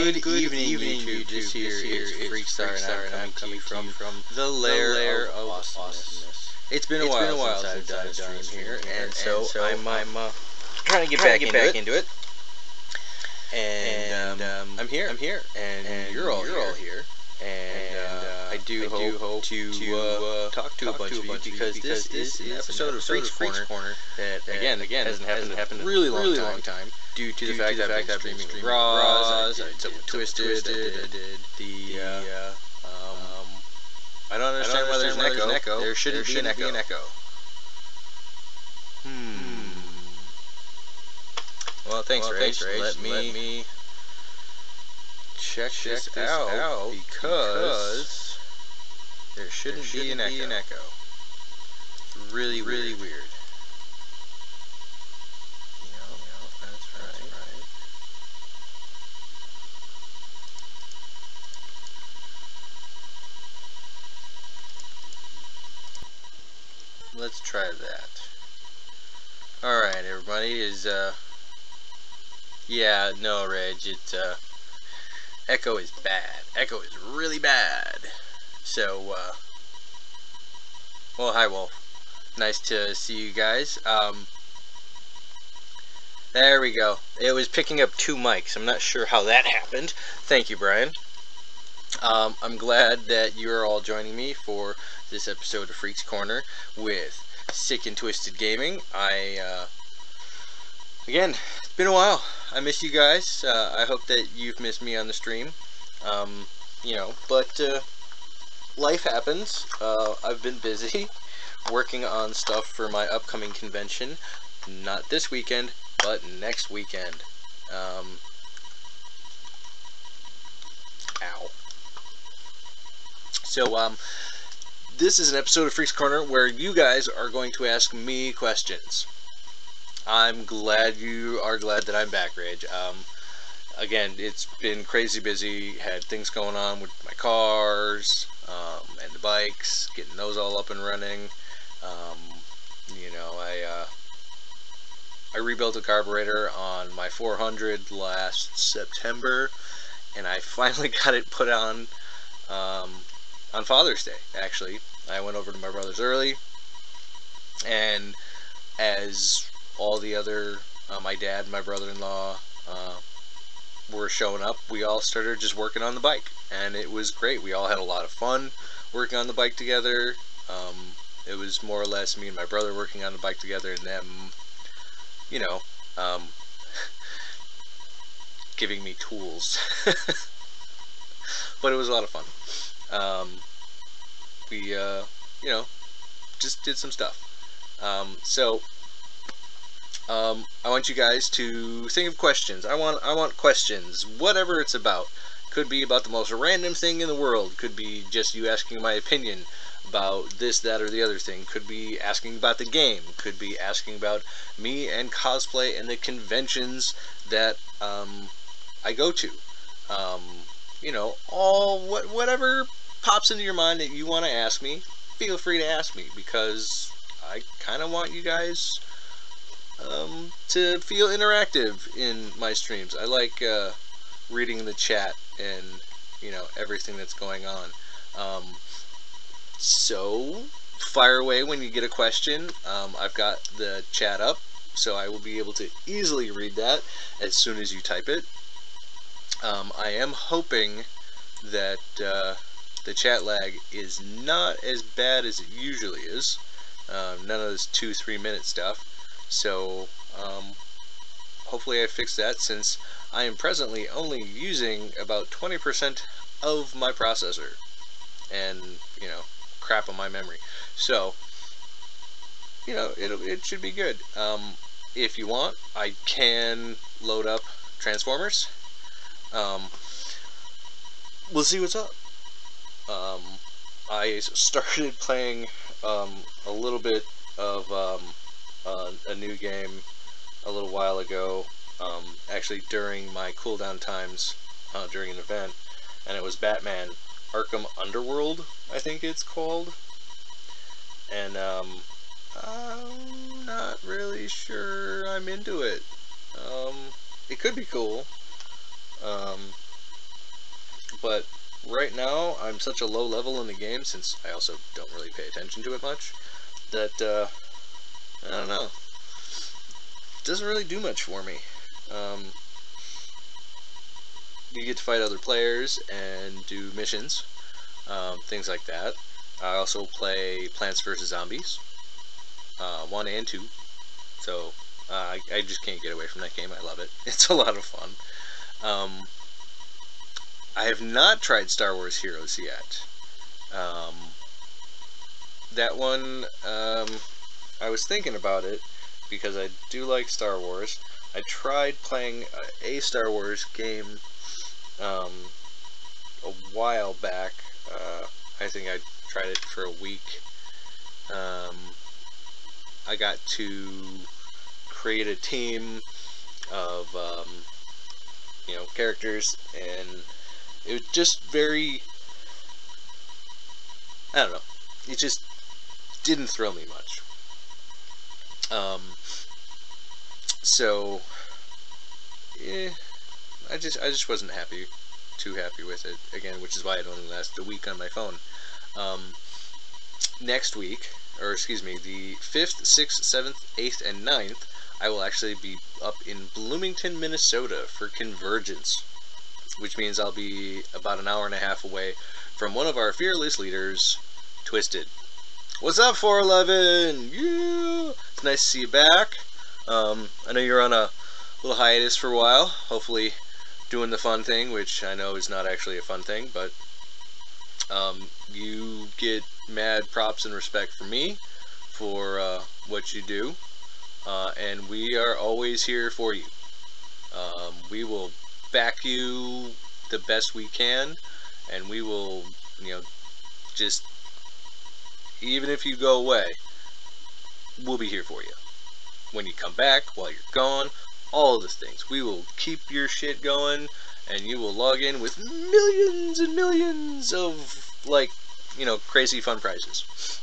Good evening, YouTube. This here is Freakstar, and I'm coming to you from the lair of awesomeness. It's been a while since I've done a stream here, and so I'm trying to get back into it. And I'm here, and you're all here. And I do hope to talk to a bunch of you, because this is an episode of Freaks Corner that again hasn't happened in a really long time. Due to the fact that I've been streaming with Roz, I did Twisted, I did the, I don't understand why there's an echo. There shouldn't be an echo. Well, thanks, Rage. Let me check this out, because there shouldn't be an echo. It's really weird. Let's try that. Alright, everybody, yeah, no, Reg, echo is bad. Echo is really bad. So, well, hi, Wolf. Nice to see you guys. There we go. It was picking up two mics. I'm not sure how that happened. Thank you, Brian. I'm glad that you're all joining me for this episode of Freaks Corner with Sick and Twisted Gaming. Again, it's been a while. I miss you guys. I hope that you've missed me on the stream. But life happens. I've been busy working on stuff for my upcoming convention. Not this weekend, but next weekend. Ow. So, this is an episode of Freaks Corner where you guys are going to ask me questions. I'm glad you are glad that I'm back, Rage. Again, it's been crazy busy. Had things going on with my cars, and the bikes, getting those all up and running. I rebuilt a carburetor on my 400 last September, and I finally got it put on Father's Day, actually. I went over to my brother's early, and as all the other, my dad and my brother-in-law were showing up, we all started just working on the bike, and it was great. We all had a lot of fun working on the bike together. It was more or less me and my brother working on the bike together, and them, giving me tools. But it was a lot of fun. We just did some stuff. I want you guys to think of questions. I want questions, whatever it's about. Could be about the most random thing in the world. Could be just you asking my opinion about this, that, or the other thing. Could be asking about the game. Could be asking about me and cosplay and the conventions that I go to. Whatever pops into your mind that you want to ask me, feel free to ask me, because I kind of want you guys to feel interactive in my streams. I like reading the chat and everything that's going on. So fire away when you get a question. I've got the chat up, so I will be able to easily read that as soon as you type it. I am hoping that the chat lag is not as bad as it usually is. None of this 2-3 minute stuff. So hopefully I fix that, since I am presently only using about 20% of my processor and crap on my memory. So it should be good. If you want, I can load up Transformers. We'll see what's up. I started playing a little bit of a new game a little while ago, actually during my cooldown times during an event, and it was Batman Arkham Underworld, I think it's called. And I'm not really sure I'm into it. It could be cool. but right now I'm such a low level in the game, since I also don't really pay attention to it much, that I don't know, it doesn't really do much for me. You get to fight other players and do missions, things like that. I also play Plants vs. Zombies, 1 and 2, so I just can't get away from that game. I love it. It's a lot of fun. I have not tried Star Wars Heroes yet. That one, I was thinking about it, because I do like Star Wars. I tried playing a Star Wars game a while back. I think I tried it for a week. I got to create a team of characters, and it was just very, I don't know, it just didn't thrill me much. So I just wasn't too happy with it again, which is why it only lasted a week on my phone. Next week, or excuse me, the 5th, 6th, 7th, 8th, and 9th, I will actually be up in Bloomington, Minnesota for Convergence, which means I'll be about an hour and a half away from one of our fearless leaders, Twisted. What's up, 411? Yeah! It's nice to see you back. I know you're on a little hiatus for a while, hopefully doing the fun thing, which I know is not actually a fun thing, but you get mad props and respect from me for what you do, and we are always here for you. We will back you the best we can, and we will, just, even if you go away, we'll be here for you. When you come back, while you're gone, all of those things. We will keep your shit going, and you will log in with millions and millions of, crazy fun prizes.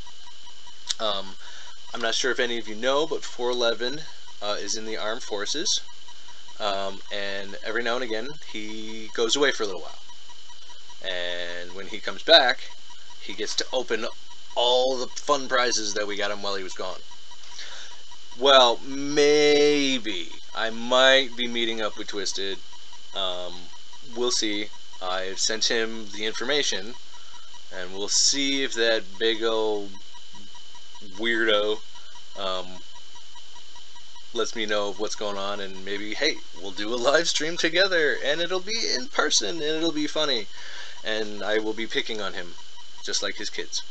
I'm not sure if any of you know, but 411 is in the armed forces, and every now and again he goes away for a little while, and when he comes back, he gets to open all the fun prizes that we got him while he was gone. Well, maybe I might be meeting up with Twisted. We'll see. I've sent him the information, and we'll see if that big old weirdo lets me know of what's going on, and maybe, hey, we'll do a live stream together, and it'll be in person, and it'll be funny, and I will be picking on him, just like his kids.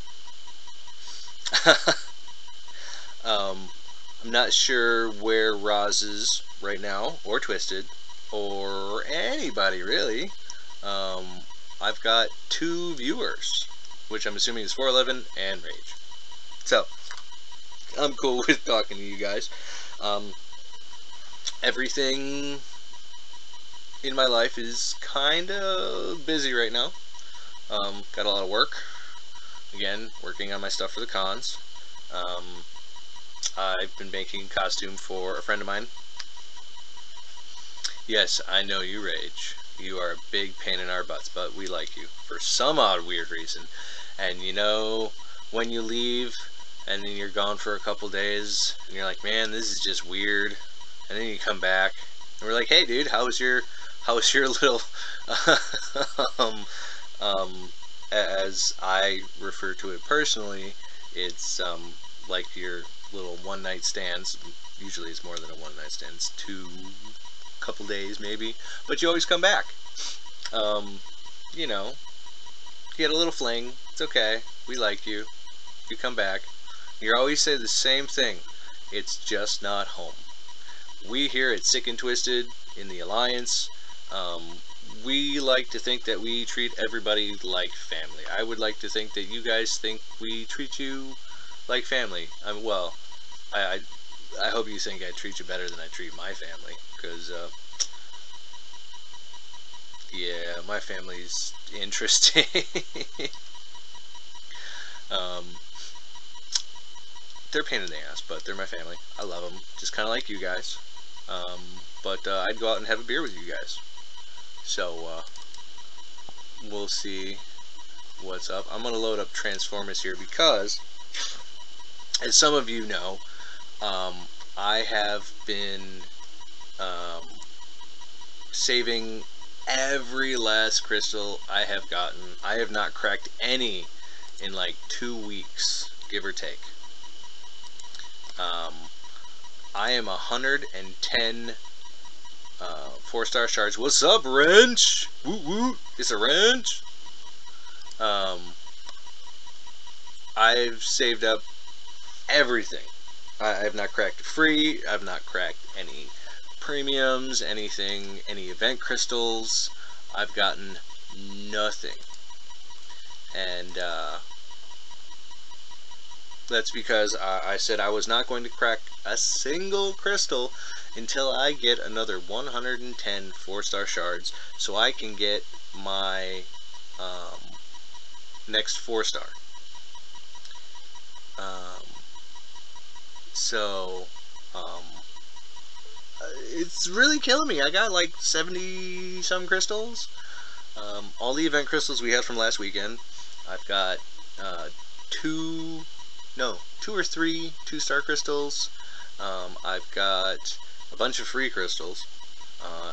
I'm not sure where Roz is right now, or Twisted, or anybody really. I've got 2 viewers, which I'm assuming is 411 and Rage. So, I'm cool with talking to you guys. Everything in my life is kind of busy right now. Got a lot of work. Again, working on my stuff for the cons. I've been making a costume for a friend of mine. Yes, I know you, Rage. You are a big pain in our butts, but we like you for some odd weird reason. And when you leave and then you're gone for a couple days and you're like, man, this is just weird, and then you come back and we're like, hey dude, how was your little as I refer to it personally, it's like your little one-night stands. Usually it's more than a one-night stand. It's 2 couple days maybe, but you always come back. You get a little fling. It's okay. We like you. You come back. You always say the same thing. It's just not home. We here at Sick and Twisted in the Alliance, we like to think that we treat everybody like family. I would like to think that you guys think we treat you like family. Well, I hope you think I treat you better than I treat my family, because yeah, my family's interesting. They're a pain in the ass, but they're my family. I love them, just kind of like you guys. But I'd go out and have a beer with you guys. So we'll see what's up. I'm going to load up Transformers here because, as some of you know, I have been saving every last crystal I have gotten. I have not cracked any in like 2 weeks, give or take. I am 110 4-star shards. What's up, Wrench? Woot woot. It's a wrench. I've saved up everything. I have not cracked free. I've not cracked any premiums, anything, any event crystals. I've gotten nothing. And that's because I said I was not going to crack a single crystal until I get another 110 4-star shards, so I can get my next 4-star. It's really killing me. I got like 70 some crystals. All the event crystals we had from last weekend. I've got 2 or 3 2-star crystals. I've got a bunch of free crystals.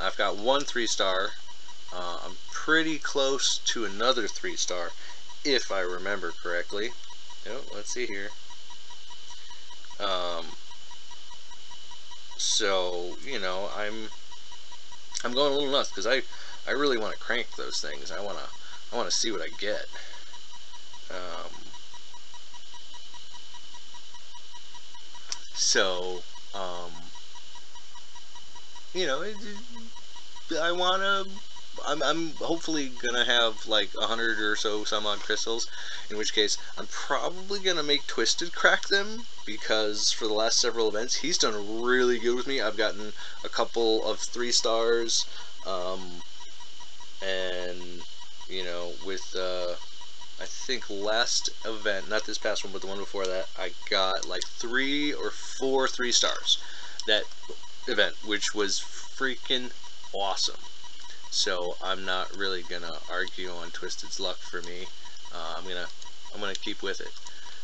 I've got 1 3-star. I'm pretty close to another 3-star, if I remember correctly. Let's see here. So I'm going a little nuts because I really want to crank those things. I want to see what I get. I'm hopefully gonna have like 100 or so some odd crystals, in which case I'm probably gonna make Twisted crack them, because for the last several events he's done really good with me. I've gotten a couple of 3-stars, and with I think last event, not this past one, but the one before that, I got like 3 or 4 3-stars that event, which was freaking awesome. So I'm not really gonna argue on Twisted's luck for me. I'm gonna keep with it.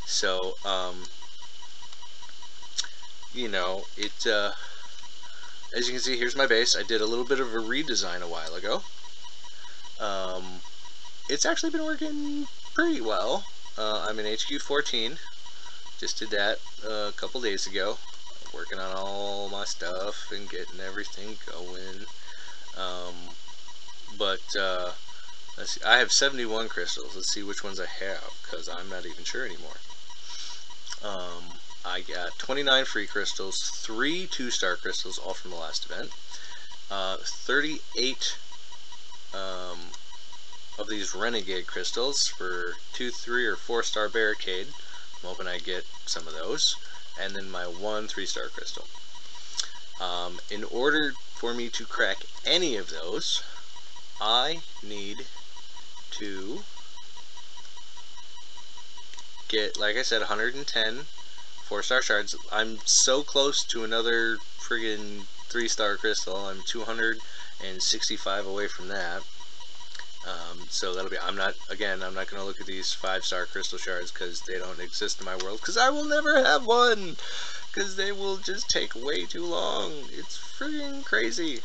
So as you can see, here's my base. I did a little bit of a redesign a while ago. It's actually been working pretty well. I'm in HQ 14. Just did that a couple days ago. Working on all my stuff and getting everything going. Let's see. I have 71 crystals. Let's see which ones I have, because I'm not even sure anymore. I got 29 free crystals, 3 2-star crystals, all from the last event. 38 of these Renegade crystals for 2, 3, or 4-star Barricade. I'm hoping I get some of those. And then my 1 3-star crystal. In order for me to crack any of those, I need to get, like I said, 110 4-star shards. I'm so close to another friggin' 3-star crystal. I'm 265 away from that. So that'll be, I'm not going to look at these 5-star crystal shards because they don't exist in my world, because I will never have one, because they will just take way too long. It's friggin' crazy.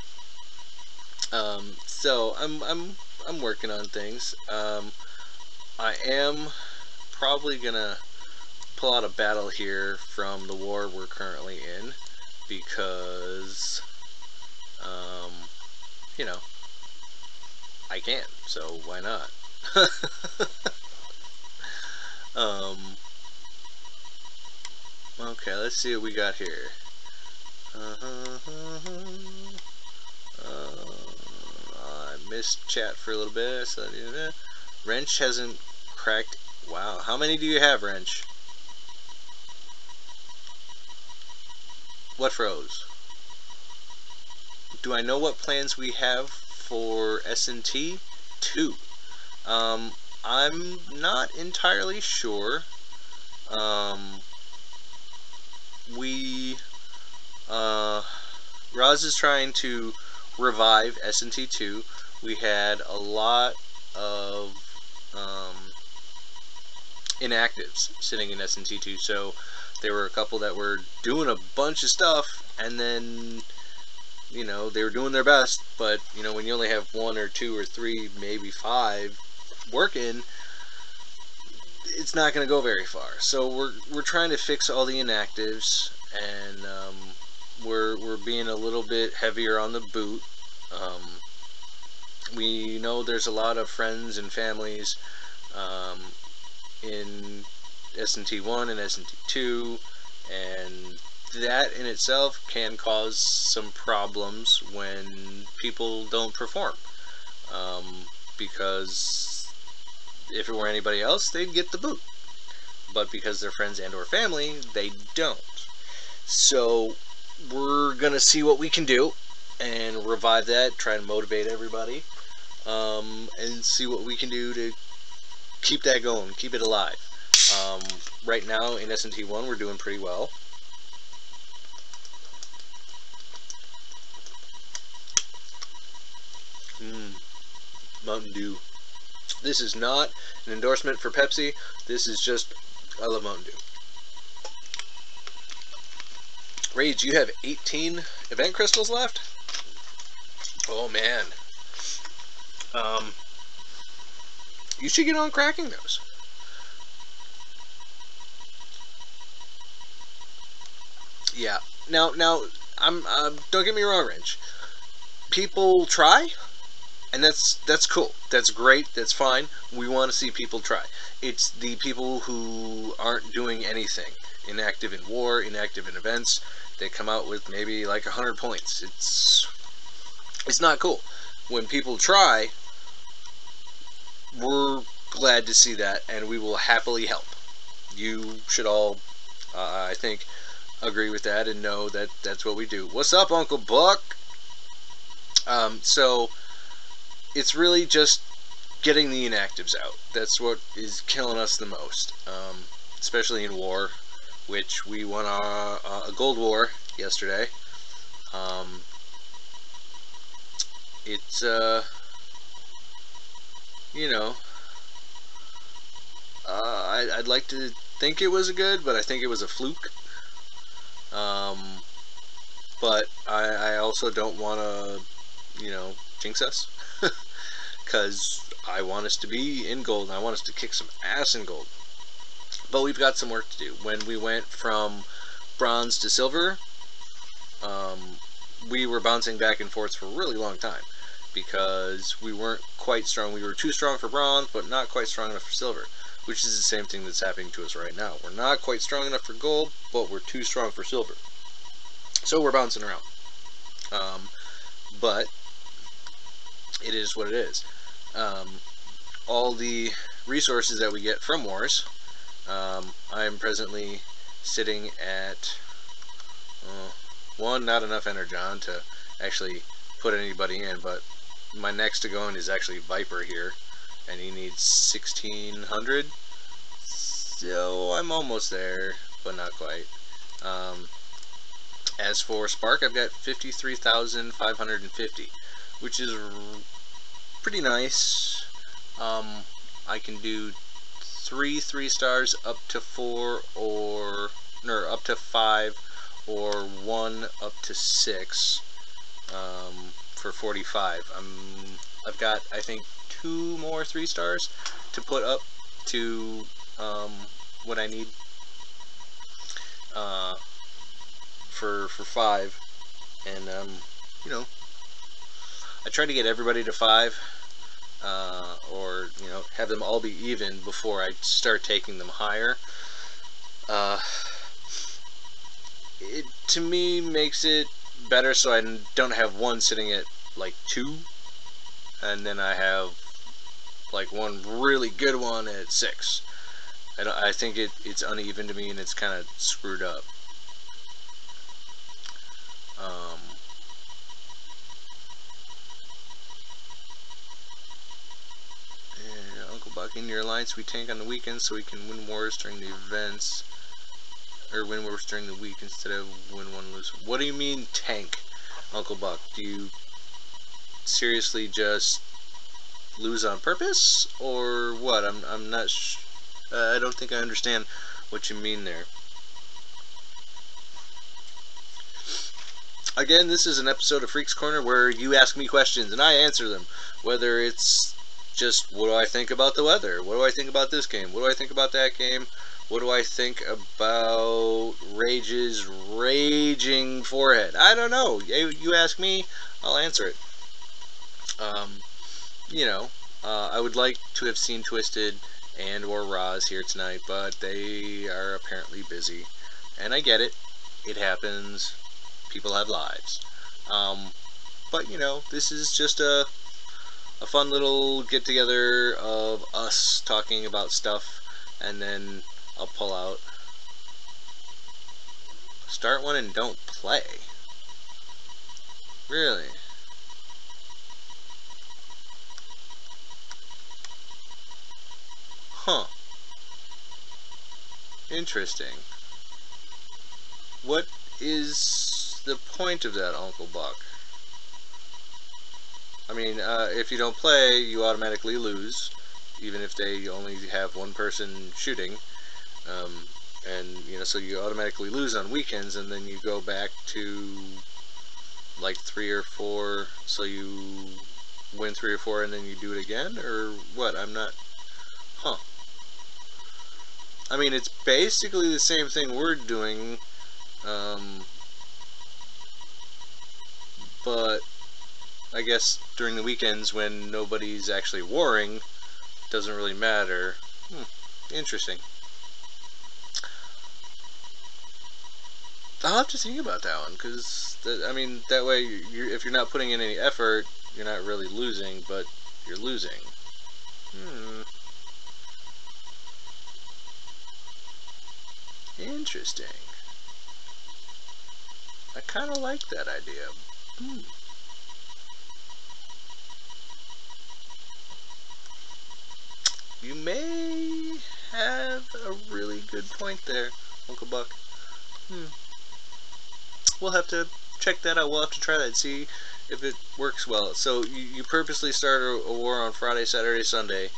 So I'm working on things. I am probably gonna pull out a battle here from the war we're currently in, because I can, so why not? Okay, let's see what we got here. I missed chat for a little bit, so Wrench hasn't cracked. Wow, how many do you have, Wrench? What froze? Do I know what plans we have for S&T? 2. I'm not entirely sure. Roz is trying to revive S&T 2. We had a lot of inactives sitting in SNT2. So there were a couple that were doing a bunch of stuff, and then, you know, they were doing their best, but, you know, when you only have 1 or 2 or 3, maybe 5 working, it's not going to go very far. So we're trying to fix all the inactives, and we're being a little bit heavier on the boot. We know there's a lot of friends and families in SNT1 and SNT2, and that in itself can cause some problems when people don't perform. Because if it were anybody else, they'd get the boot. But because they're friends and or family, they don't. So we're going to see what we can do and revive that, try and motivate everybody, and see what we can do to keep that going, keep it alive. Right now in SNT1 we're doing pretty well. Mountain Dew. This is not an endorsement for Pepsi. This is just, I love Mountain Dew. Rage, you have 18 event crystals left? Oh man. You should get on cracking those. Yeah. Now, I'm don't get me wrong, Rage. People try, and that's cool. That's great. That's fine. We want to see people try. It's the people who aren't doing anything, inactive in war, inactive in events, they come out with maybe like 100 points. It's not cool. When people try, we're glad to see that, and we will happily help. You should all, I think, agree with that and know that that's what we do. What's up, Uncle Buck? So it's really just getting the inactives out. That's what is killing us the most, especially in war, which we won a gold war yesterday. It's you know, I'd like to think it was good, but I think it was a fluke. But I also don't want to, you know, jinx us, because I want us to be in gold, and I want us to kick some ass in gold. But we've got some work to do. When we went from bronze to silver, we were bouncing back and forth for a really long time, because we weren't quite strong. We were too strong for bronze, but not quite strong enough for silver, which is the same thing that's happening to us right now. We're not quite strong enough for gold, but we're too strong for silver. So we're bouncing around. But it is what it is. All the resources that we get from wars, I'm presently sitting at one, not enough energon to actually put anybody in, but my next to go in is actually Viper here, and he needs 1600, so I'm almost there, but not quite. As for Spark, I've got 53,550, which is pretty nice. I can do 3 3-stars up to 4, or up to 5, or 1 up to 6 for 45. I've got, I think, 2 more 3-stars to put up to what I need for 5, and you know, I try to get everybody to 5, or you know, have them all be even before I start taking them higher. It to me makes it better, so I don't have one sitting at like 2, and then I have like one really good one at 6. I think it's uneven to me, and it's kind of screwed up. Uncle Buck, in your alliance we tank on the weekends so we can win wars during the events, or win wars during the week instead of win one, lose. What do you mean tank, Uncle Buck? Do you seriously just lose on purpose, or what? I'm not I don't think I understand what you mean there. Again, this is an episode of Freaks Corner where you ask me questions and I answer them. Whether it's just, what do I think about the weather? What do I think about this game? What do I think about that game? What do I think about Rage's raging forehead? I don't know. You ask me, I'll answer it. You know, I would like to have seen Twisted and or Roz here tonight, but they are apparently busy. And I get it. It happens. People have lives. But, you know, this is just a fun little get-together of us talking about stuff, and then I'll pull out. Start one and don't play. Really? Huh. Interesting. What is the point of that, Uncle Buck? I mean, if you don't play, you automatically lose, even if they only have one person shooting. And, you know, so you automatically lose on weekends, and then you go back to, like, 3 or 4, so you win 3 or 4, and then you do it again? Or what? I'm not... Huh. I mean, it's basically the same thing we're doing, but I guess during the weekends when nobody's actually warring, doesn't really matter. Interesting. I'll have to think about that one, because, I mean, that way, if you're not putting in any effort, you're not really losing, but you're losing. Interesting. I kind of like that idea. You may have a really good point there, Uncle Buck. We'll have to check that out. We'll have to try that, see if it works well. So you purposely start a war on Friday, Saturday, Sunday,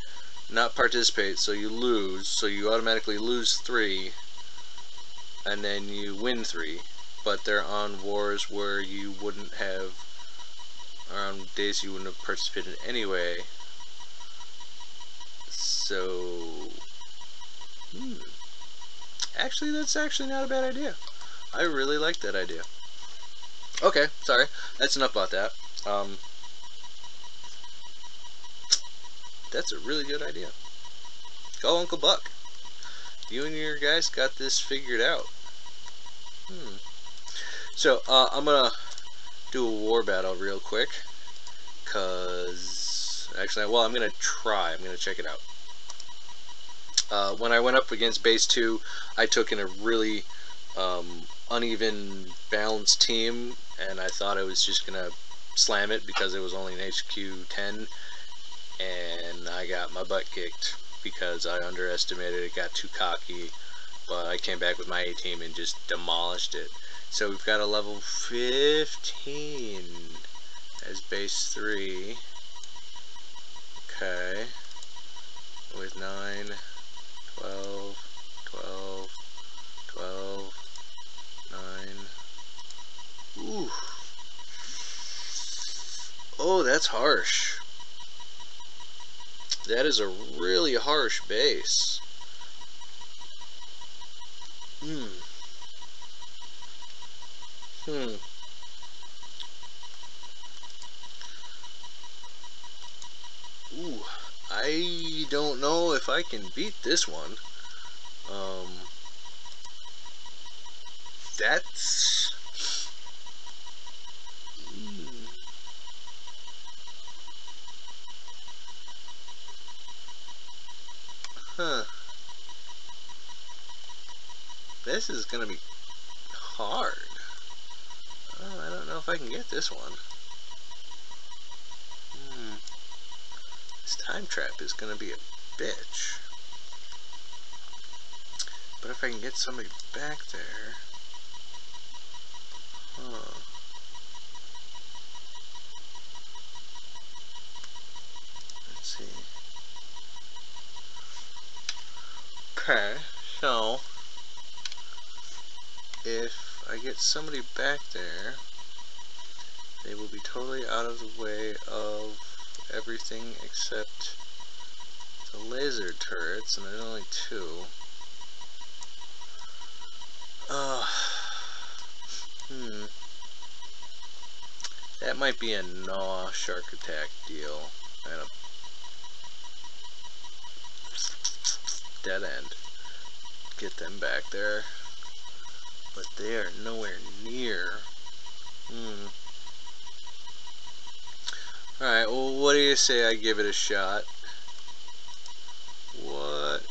not participate, so you lose, so you automatically lose 3, and then you win 3, but they're on wars where you wouldn't have, or on days you wouldn't have participated anyway. So, actually, that's actually not a bad idea. I really like that idea. Okay, sorry. That's enough about that. That's a really good idea. Go, Uncle Buck. You and your guys got this figured out. So, I'm gonna do a war battle real quick. Actually, well, I'm gonna try. I'm gonna check it out. When I went up against Base 2, I took in a really uneven, balanced team, and I thought I was just gonna slam it because it was only an HQ 10, and I got my butt kicked because I underestimated it, got too cocky, but I came back with my A team and just demolished it. So we've got a level 15 as Base 3. Okay. With 9, 12, 12, 12, 9. Ooh. Oh, that's harsh. That is a really harsh base. Ooh, I don't know if I can beat this one. That's... This is gonna be hard. Oh, I don't know if I can get this one. This time trap is gonna be a bitch. But if I can get somebody back there... Let's see. Okay, so if I get somebody back there, they will be totally out of the way of everything except the laser turrets, and there's only 2. That might be a Gnaw Shark Attack deal. And a dead end. Get them back there. But they are nowhere near. Alright, well, what do you say I give it a shot? What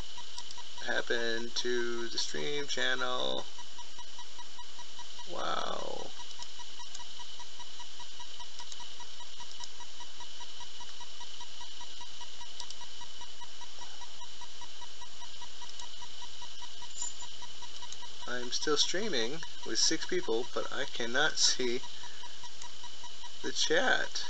happened to the stream channel? Wow. I'm still streaming with 6 people, but I cannot see the chat.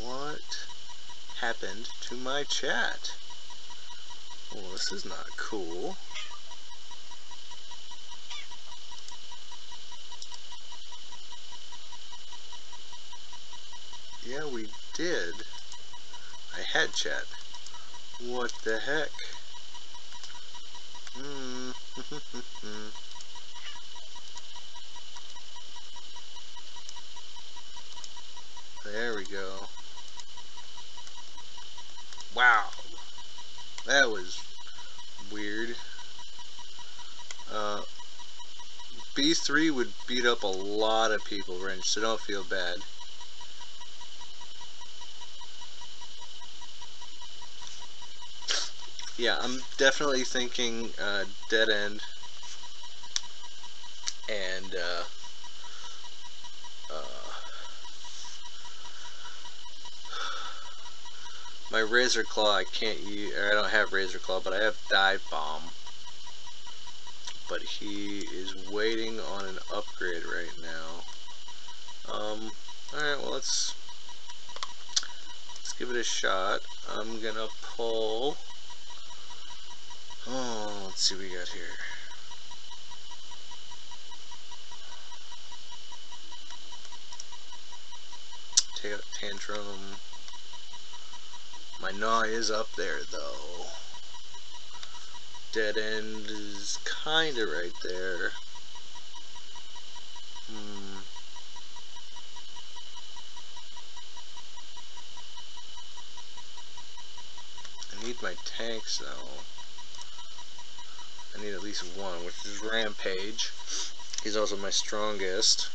What happened to my chat? Well, this is not cool. Yeah, we did. I had chat. What the heck? There we go. Wow. That was weird. B3 would beat up a lot of people, Wrench, so don't feel bad. Yeah, I'm definitely thinking dead end and my Razor Claw I can't use, or I don't have Razor Claw, but I have Dive Bomb. But he is waiting on an upgrade right now. Alright, well let's give it a shot. I'm gonna pull. Oh, let's see what we got here. Take out Tantrum. My Gnaw is up there though. Dead End is kinda right there. I need my tanks though. I need at least one, which is Rampage. He's also my strongest.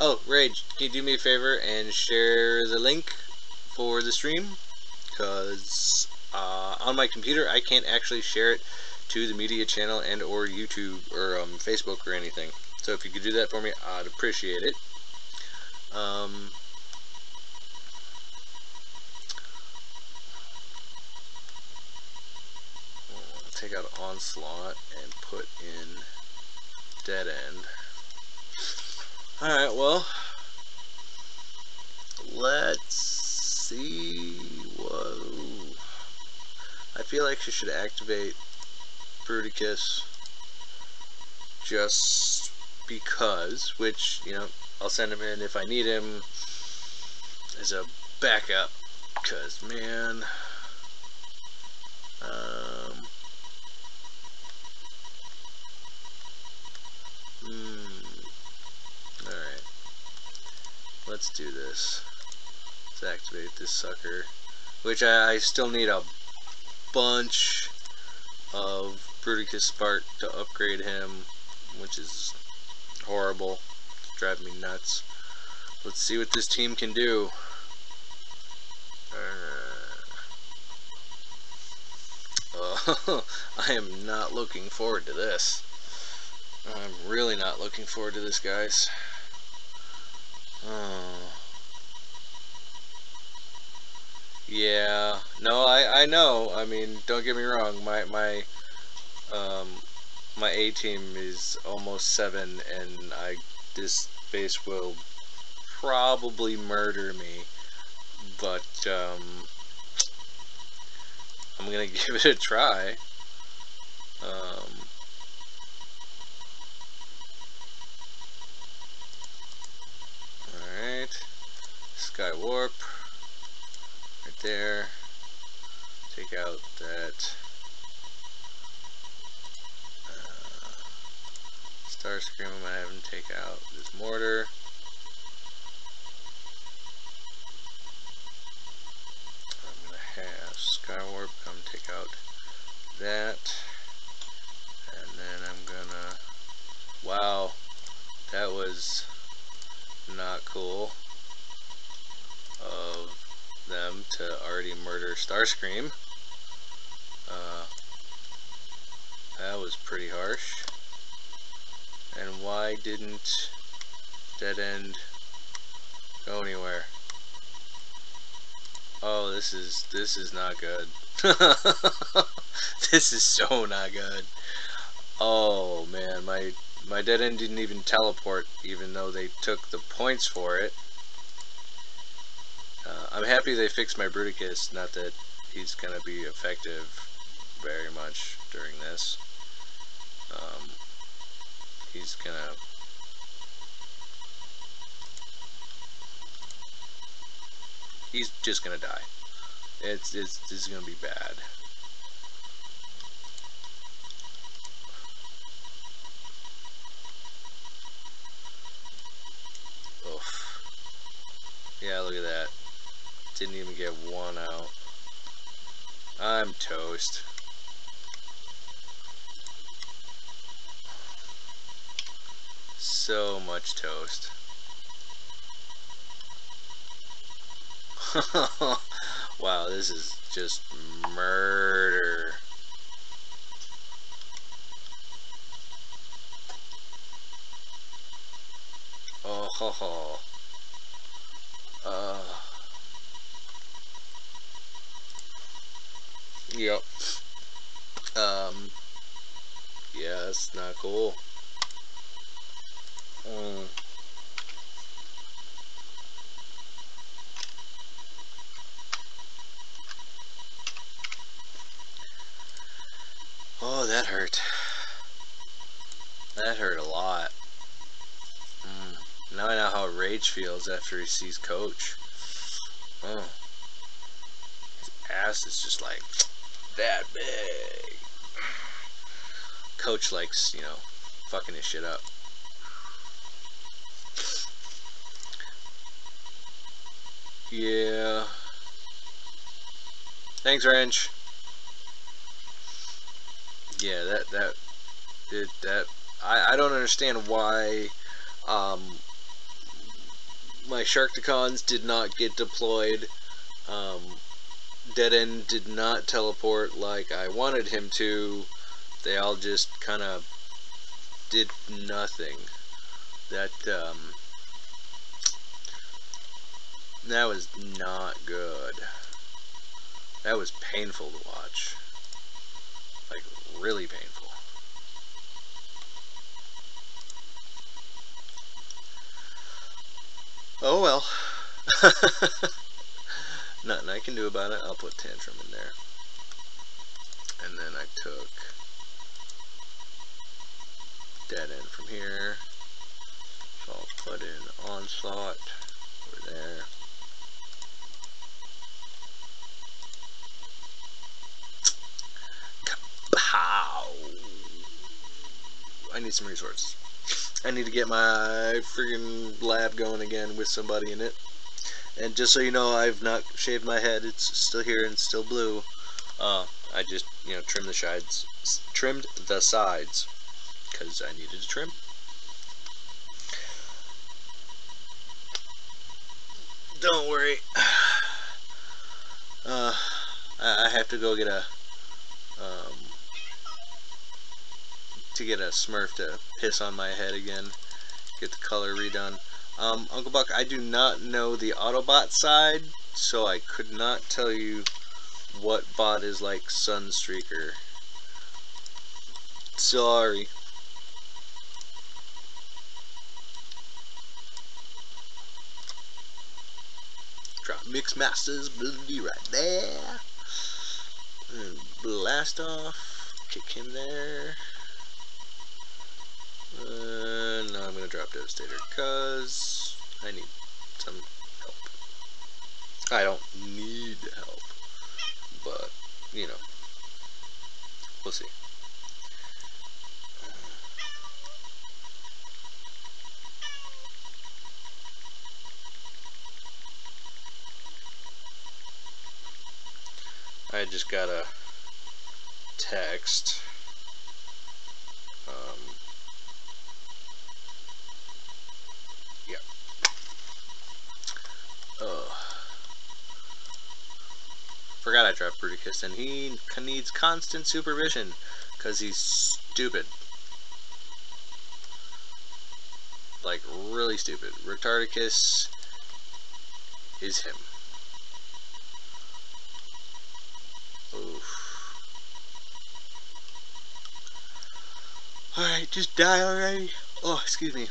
Oh, Rage, can you do me a favor and share the link for the stream? Because on my computer I can't actually share it to the media channel and or YouTube or Facebook or anything. So if you could do that for me, I'd appreciate it. Take out Onslaught and put in Dead End. Alright, well, let's see. Whoa. I feel like she should activate Bruticus just because, which, you know, I'll send him in if I need him as a backup, because, man, alright, let's do this. Let's activate this sucker, which I still need a bunch of Bruticus Spark to upgrade him, which is horrible. It's driving me nuts. Let's see what this team can do. I am not looking forward to this. I'm really not looking forward to this, guys. Yeah, no, I know. I mean, don't get me wrong. Um, my A team is almost 7, and this base will probably murder me. But I'm gonna give it a try. All right, Sky Warp right there. Take out that Starscream. I'm gonna have him take out this mortar. I'm gonna have Skywarp come take out that, and then I'm gonna. Wow, that was not cool of them to already murder Starscream. That was pretty harsh. And why didn't Dead End go anywhere? Oh, this is not good. This is so not good. Oh man, my Dead End didn't even teleport, even though they took the points for it. I'm happy they fixed my Bruticus. Not that he's gonna be effective very much during this. He's gonna. He's just gonna die. This is gonna be bad. Oof. Yeah, look at that. Didn't even get one out. I'm toast. So much toast. Wow, this is just murder. Oh ho ho. Yep. Yeah, that's not cool. Oh, that hurt. That hurt a lot. Now I know how Rage feels after he sees Coach. Oh. His ass is just like that big. Coach likes, fucking his shit up. Yeah. Thanks, Wrench. Yeah, I don't understand why my Sharkticons did not get deployed. Dead End did not teleport like I wanted him to. They all just kind of did nothing. That was not good. That was painful to watch. Like, really painful. Oh well. Nothing I can do about it. I'll put Tantrum in there. And then I took Dead End from here. So I'll put in Onslaught over there. Kapow! I need some resources. I need to get my friggin' lab going again with somebody in it. And just so you know, I've not shaved my head. It's still here and still blue. I just, trimmed the sides, because I needed to trim. Don't worry. I have to go get a Smurf to piss on my head again. Get the color redone. Uncle Buck, I do not know the Autobot side, so I could not tell you what bot is like Sunstreaker. Sorry. Drop Mixmaster's ability right there. And blast off. Kick him there. No, I'm gonna drop Devastator because I need some help. I don't need help, but you know, we'll see. I just got a text. Yeah. Forgot I dropped Bruticus, and he needs constant supervision because he's stupid. Like, really stupid. Retardicus is him. Oof. Alright, just die already. Oh, excuse me.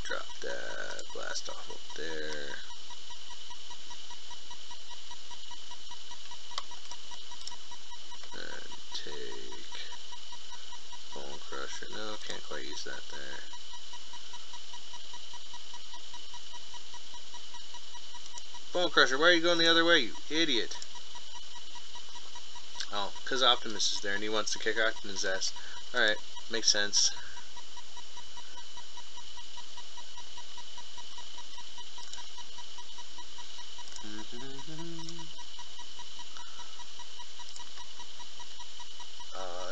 Drop that. Blast off up there. And take Bone Crusher. No, can't quite use that there. Bone Crusher, why are you going the other way, you idiot? Oh, because Optimus is there and he wants to kick Optimus' ass. Alright, makes sense.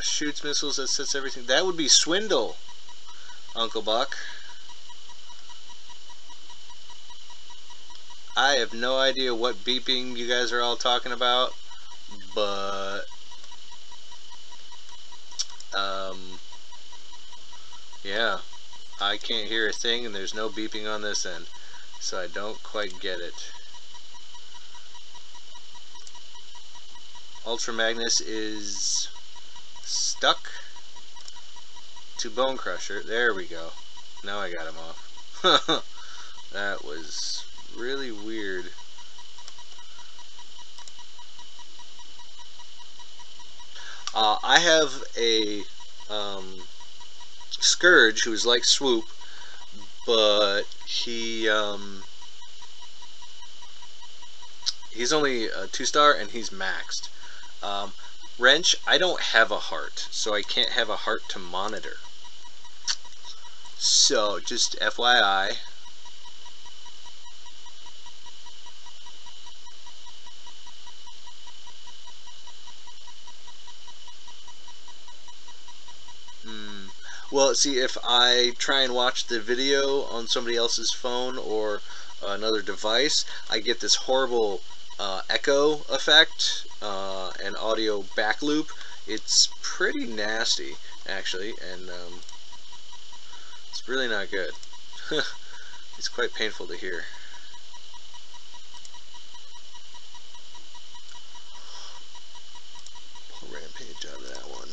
Shoots missiles that sets everything. That would be Swindle, Uncle Buck. I have no idea what beeping you guys are all talking about, but yeah, I can't hear a thing and there's no beeping on this end, so I don't quite get it. Ultra Magnus is stuck to Bone Crusher. There we go. Now I got him off. That was really weird. I have a Scourge who's like Swoop, but he's only a 2-star and he's maxed. Wrench, I don't have a heart, so I can't have a heart to monitor. So, just FYI. Well, see, if I try and watch the video on somebody else's phone or another device, I get this horrible echo effect and audio back loop. It's pretty nasty, actually, and it's really not good. It's quite painful to hear. Pull Rampage out of that one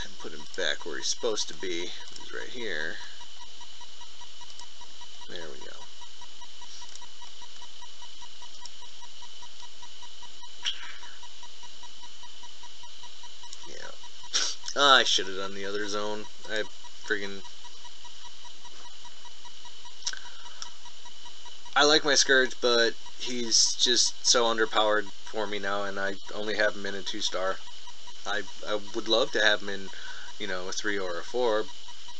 and put him back where he's supposed to be. He's right here. There we go. I should have done the other zone. I like my Scourge, but he's just so underpowered for me now, and I only have him in a 2-star. I would love to have him in, you know, a 3 or a 4,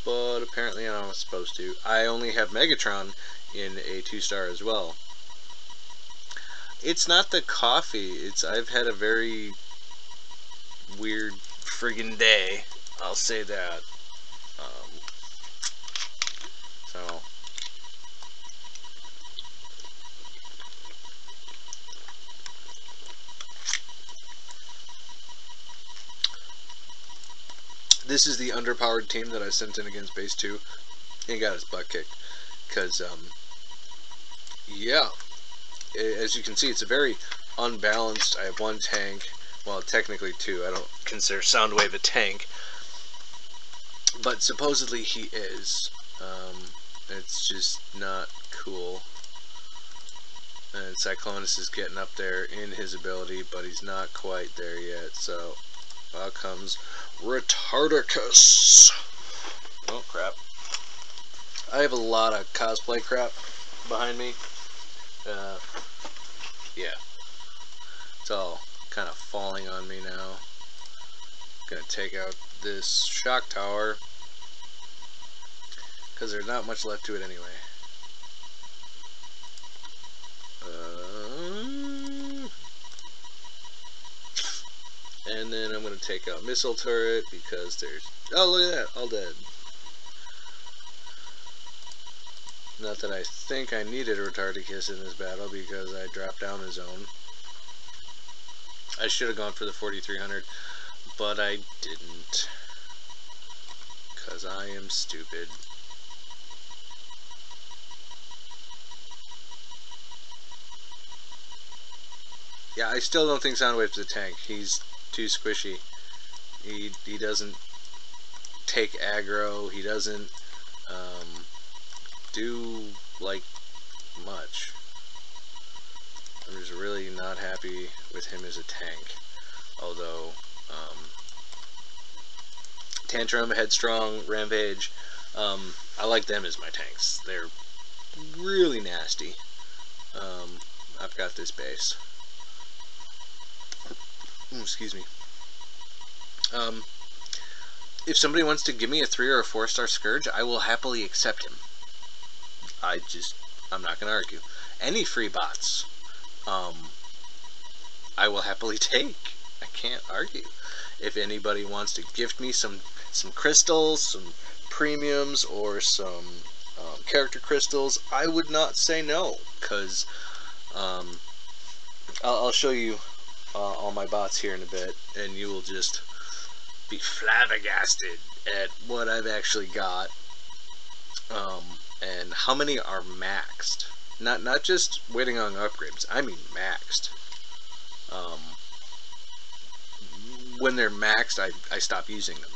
but apparently I'm not supposed to. I only have Megatron in a 2-star as well. It's not the coffee. I've had a very weird friggin' day. I'll say that. So this is the underpowered team that I sent in against Base 2. He got his butt kicked because yeah, as you can see, it's a very unbalanced. I have one tank, well, technically two. I don't consider Soundwave a tank, but supposedly he is. It's just not cool. And Cyclonus is getting up there in his ability, but he's not quite there yet. So out comes Retardicus. Oh crap! I have a lot of cosplay crap behind me. Yeah, it's all kind of falling on me now. Gonna take out this shock tower because there's not much left to it anyway. And then I'm gonna take out missile turret because there's, oh look at that, all dead. Not that I think I needed a Retardicus in this battle because I dropped down a zone. I should have gone for the 4300, but I didn't. Because I am stupid. Yeah, I still don't think Soundwave's a tank. He's too squishy. He doesn't take aggro. He doesn't do like much. I'm just really not happy with him as a tank. Although Tantrum, Headstrong, Rampage, I like them as my tanks. They're really nasty. I've got this base. Excuse me. If somebody wants to give me a 3 or a 4-star Scourge, I will happily accept him. I'm not going to argue. Any free bots, I will happily take. I can't argue. If anybody wants to gift me some crystals, some premiums, or some character crystals, I would not say no, because I'll show you all my bots here in a bit, and you will just be flabbergasted at what I've actually got, and how many are maxed. Not just waiting on upgrades. I mean maxed. When they're maxed, I stop using them.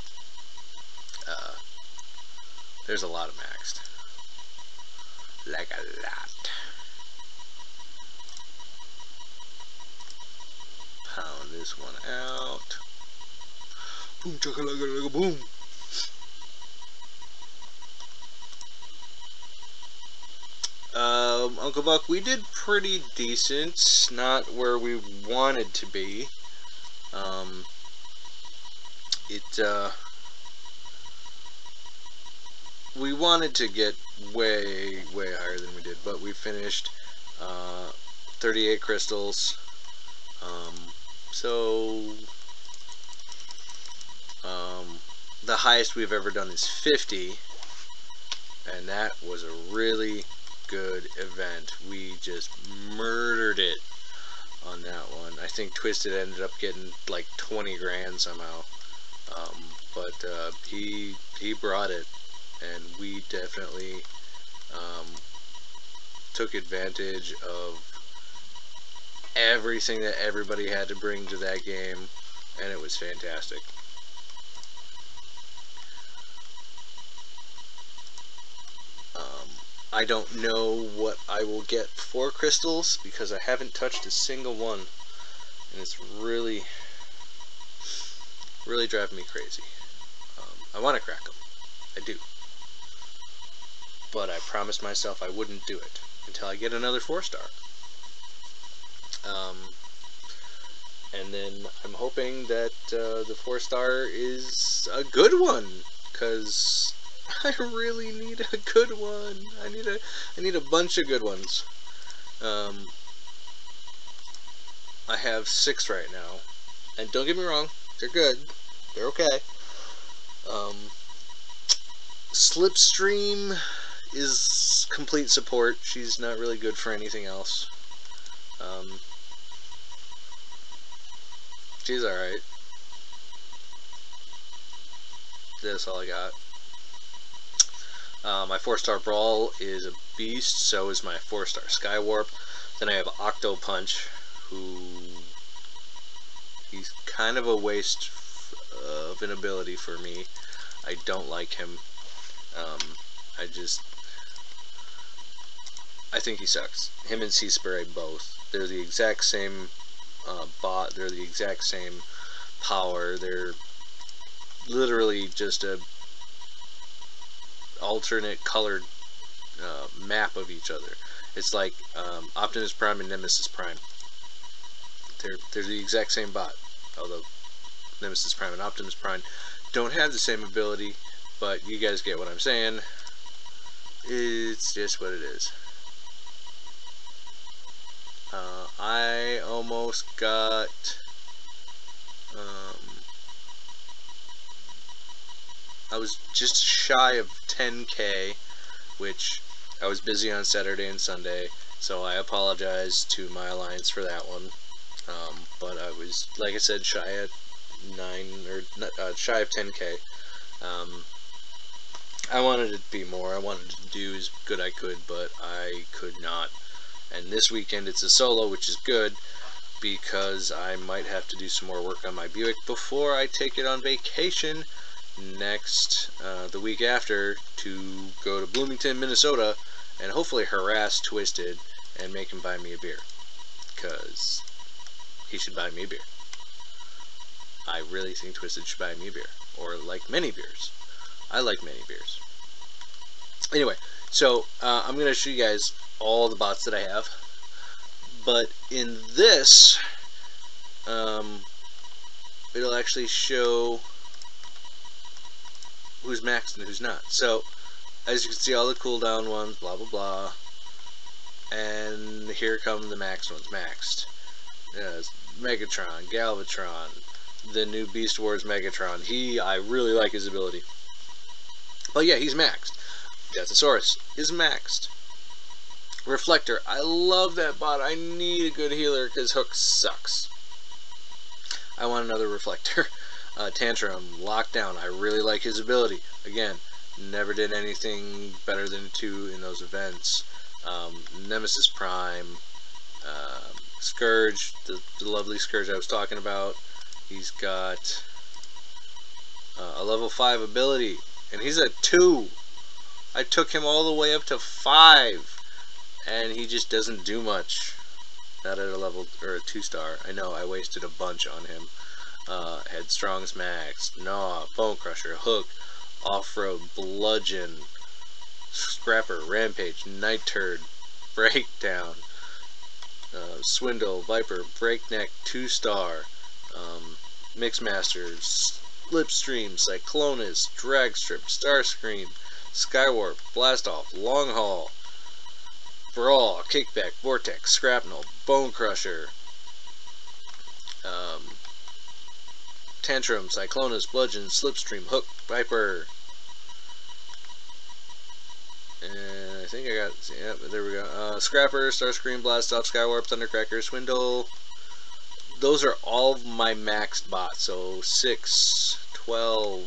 There's a lot of maxed. Like a lot. Pound this one out. Boom chakalaka boom. Uncle Buck, we did pretty decent. Not where we wanted to be. We wanted to get way higher than we did, but we finished 38 crystals. The highest we've ever done is 50, and that was a really good event. We just murdered it on that one. I think Twisted ended up getting like 20 grand somehow, but he brought it, and we definitely took advantage of everything that everybody had to bring to that game, and it was fantastic. I don't know what I will get for crystals because I haven't touched a single one, and it's really driving me crazy. I want to crack them, I do, but I promised myself I wouldn't do it until I get another 4-star. And then I'm hoping that the 4-star is a good one, because I really need a good one. I need a bunch of good ones. I have 6 right now, and don't get me wrong, they're good. They're okay. Slipstream is complete support. She's not really good for anything else. She's alright. That's all I got. My 4-star Brawl is a beast, so is my 4-star Skywarp. Then I have Octo Punch, who he's kind of a waste of an ability for me. I don't like him. I think he sucks. Him and Sea Spray both. They're the exact same bot. They're the exact same power. They're literally just a alternate colored map of each other. It's like Optimus Prime and Nemesis Prime. They're the exact same bot, although Nemesis Prime and Optimus Prime don't have the same ability, but you guys get what I'm saying. It's just what it is. I almost got I was just shy of 10K, which I was busy on Saturday and Sunday, so I apologize to my alliance for that one. But I was, like I said, shy of 10K. I wanted it to be more. I wanted to do as good I could, but I could not. And this weekend it's a solo, which is good, because I might have to do some more work on my Buick before I take it on vacation the week after, to go to Bloomington, Minnesota, and hopefully harass Twisted and make him buy me a beer, because he should buy me a beer. I really think Twisted should buy me a beer, or like many beers. I like many beers. Anyway, so I'm going to show you guys all the bots that I have, but in this, it'll actually show who's maxed and who's not. So, as you can see, all the cooldown ones, blah blah blah, and here come the maxed ones. Maxed. Megatron, Galvatron, the new Beast Wars Megatron. I really like his ability. But yeah, he's maxed. Deathosaurus is maxed. Reflector, I love that bot. I need a good healer because Hook sucks. I want another Reflector. Tantrum, Lockdown, I really like his ability. Again, never did anything better than 2 in those events. Nemesis Prime, Scourge, the lovely Scourge I was talking about. He's got a level 5 ability, and he's a 2. I took him all the way up to 5, and he just doesn't do much. Not at a level, or a 2-star. I know, I wasted a bunch on him. Headstrong's maxed, Gnaw, Bone Crusher, Hook, Off-Road, Bludgeon, Scrapper, Rampage, Night Turd, Breakdown, Swindle, Viper, Breakneck, 2-star, Mixmaster, Slipstream, Cyclonus, Dragstrip, Starscream, Skywarp, Blastoff, Long Haul, Brawl, Kickback, Vortex, Scrapnel, Bone Crusher, Tantrum, Cyclonus, Bludgeon, Slipstream, Hook, Viper, and I think I got, yeah, there we go, Scrapper, Starscream, Blastoff, Skywarp, Thundercracker, Swindle. Those are all my maxed bots, so 6, 12,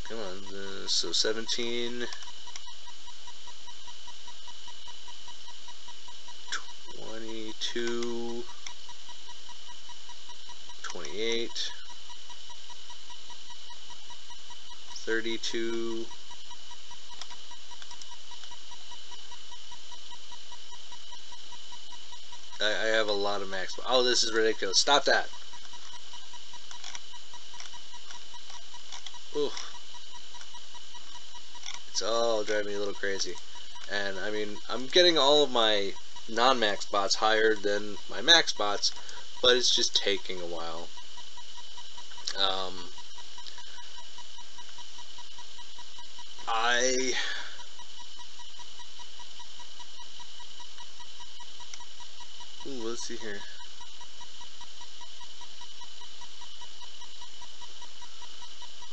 come on, so 17, 22, 28, 32, I have a lot of max. Oh, this is ridiculous. Stop that. Ooh. It's all driving me a little crazy. And, I mean, I'm getting all of my non-max bots higher than my max bots, but it's just taking a while. Ooh, let's see here.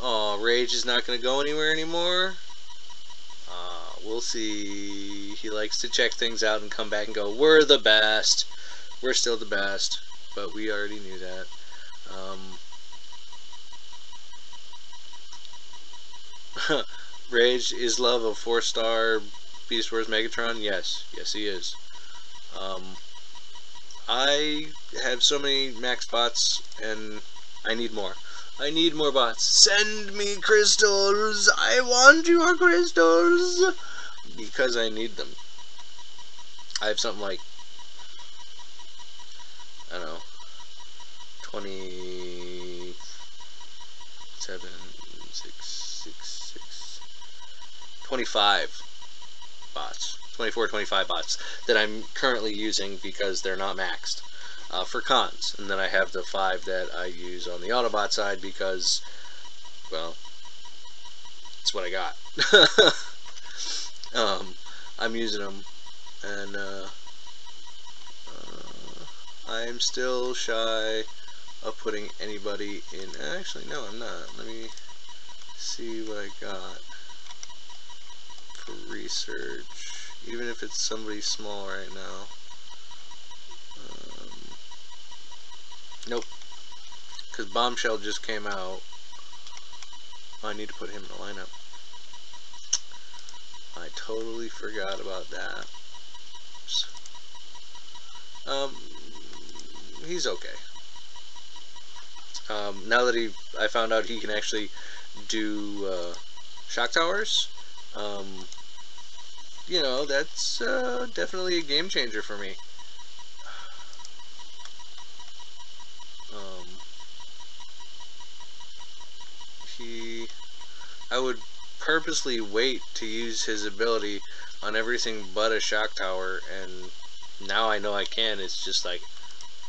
Oh, Rage is not going to go anywhere anymore. We'll see. He likes to check things out and come back and go, we're the best. We're still the best. But we already knew that. Rage is Love a 4-star Beast Wars Megatron? Yes, yes he is. I have so many max bots, and I need more. I need more bots. Send me crystals! I want your crystals! Because I need them. I have something like, I don't know, 27, 25 bots. 24, 25 bots that I'm currently using because they're not maxed for cons. And then I have the 5 that I use on the Autobot side because, well, it's what I got. I'm using them, and I'm still shy of putting anybody in. Actually, no, I'm not. Let me see what I got for research, even if it's somebody small right now. Nope, because Bombshell just came out. I need to put him in the lineup. I totally forgot about that. He's okay. Now that I found out he can actually do shock towers, you know, that's definitely a game changer for me. I would purposely wait to use his ability on everything but a shock tower, and now I know I can. It's just like,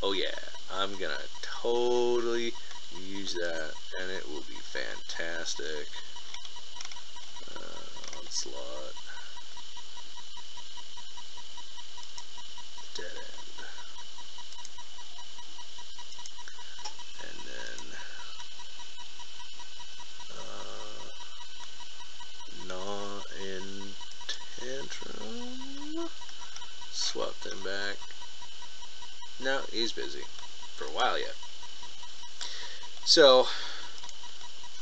oh yeah, I'm gonna totally use that, and it will be fantastic. Onslaught. Dead end. And then Gnaw in Tantrum. Swap them back. No, he's busy. For a while yet. So,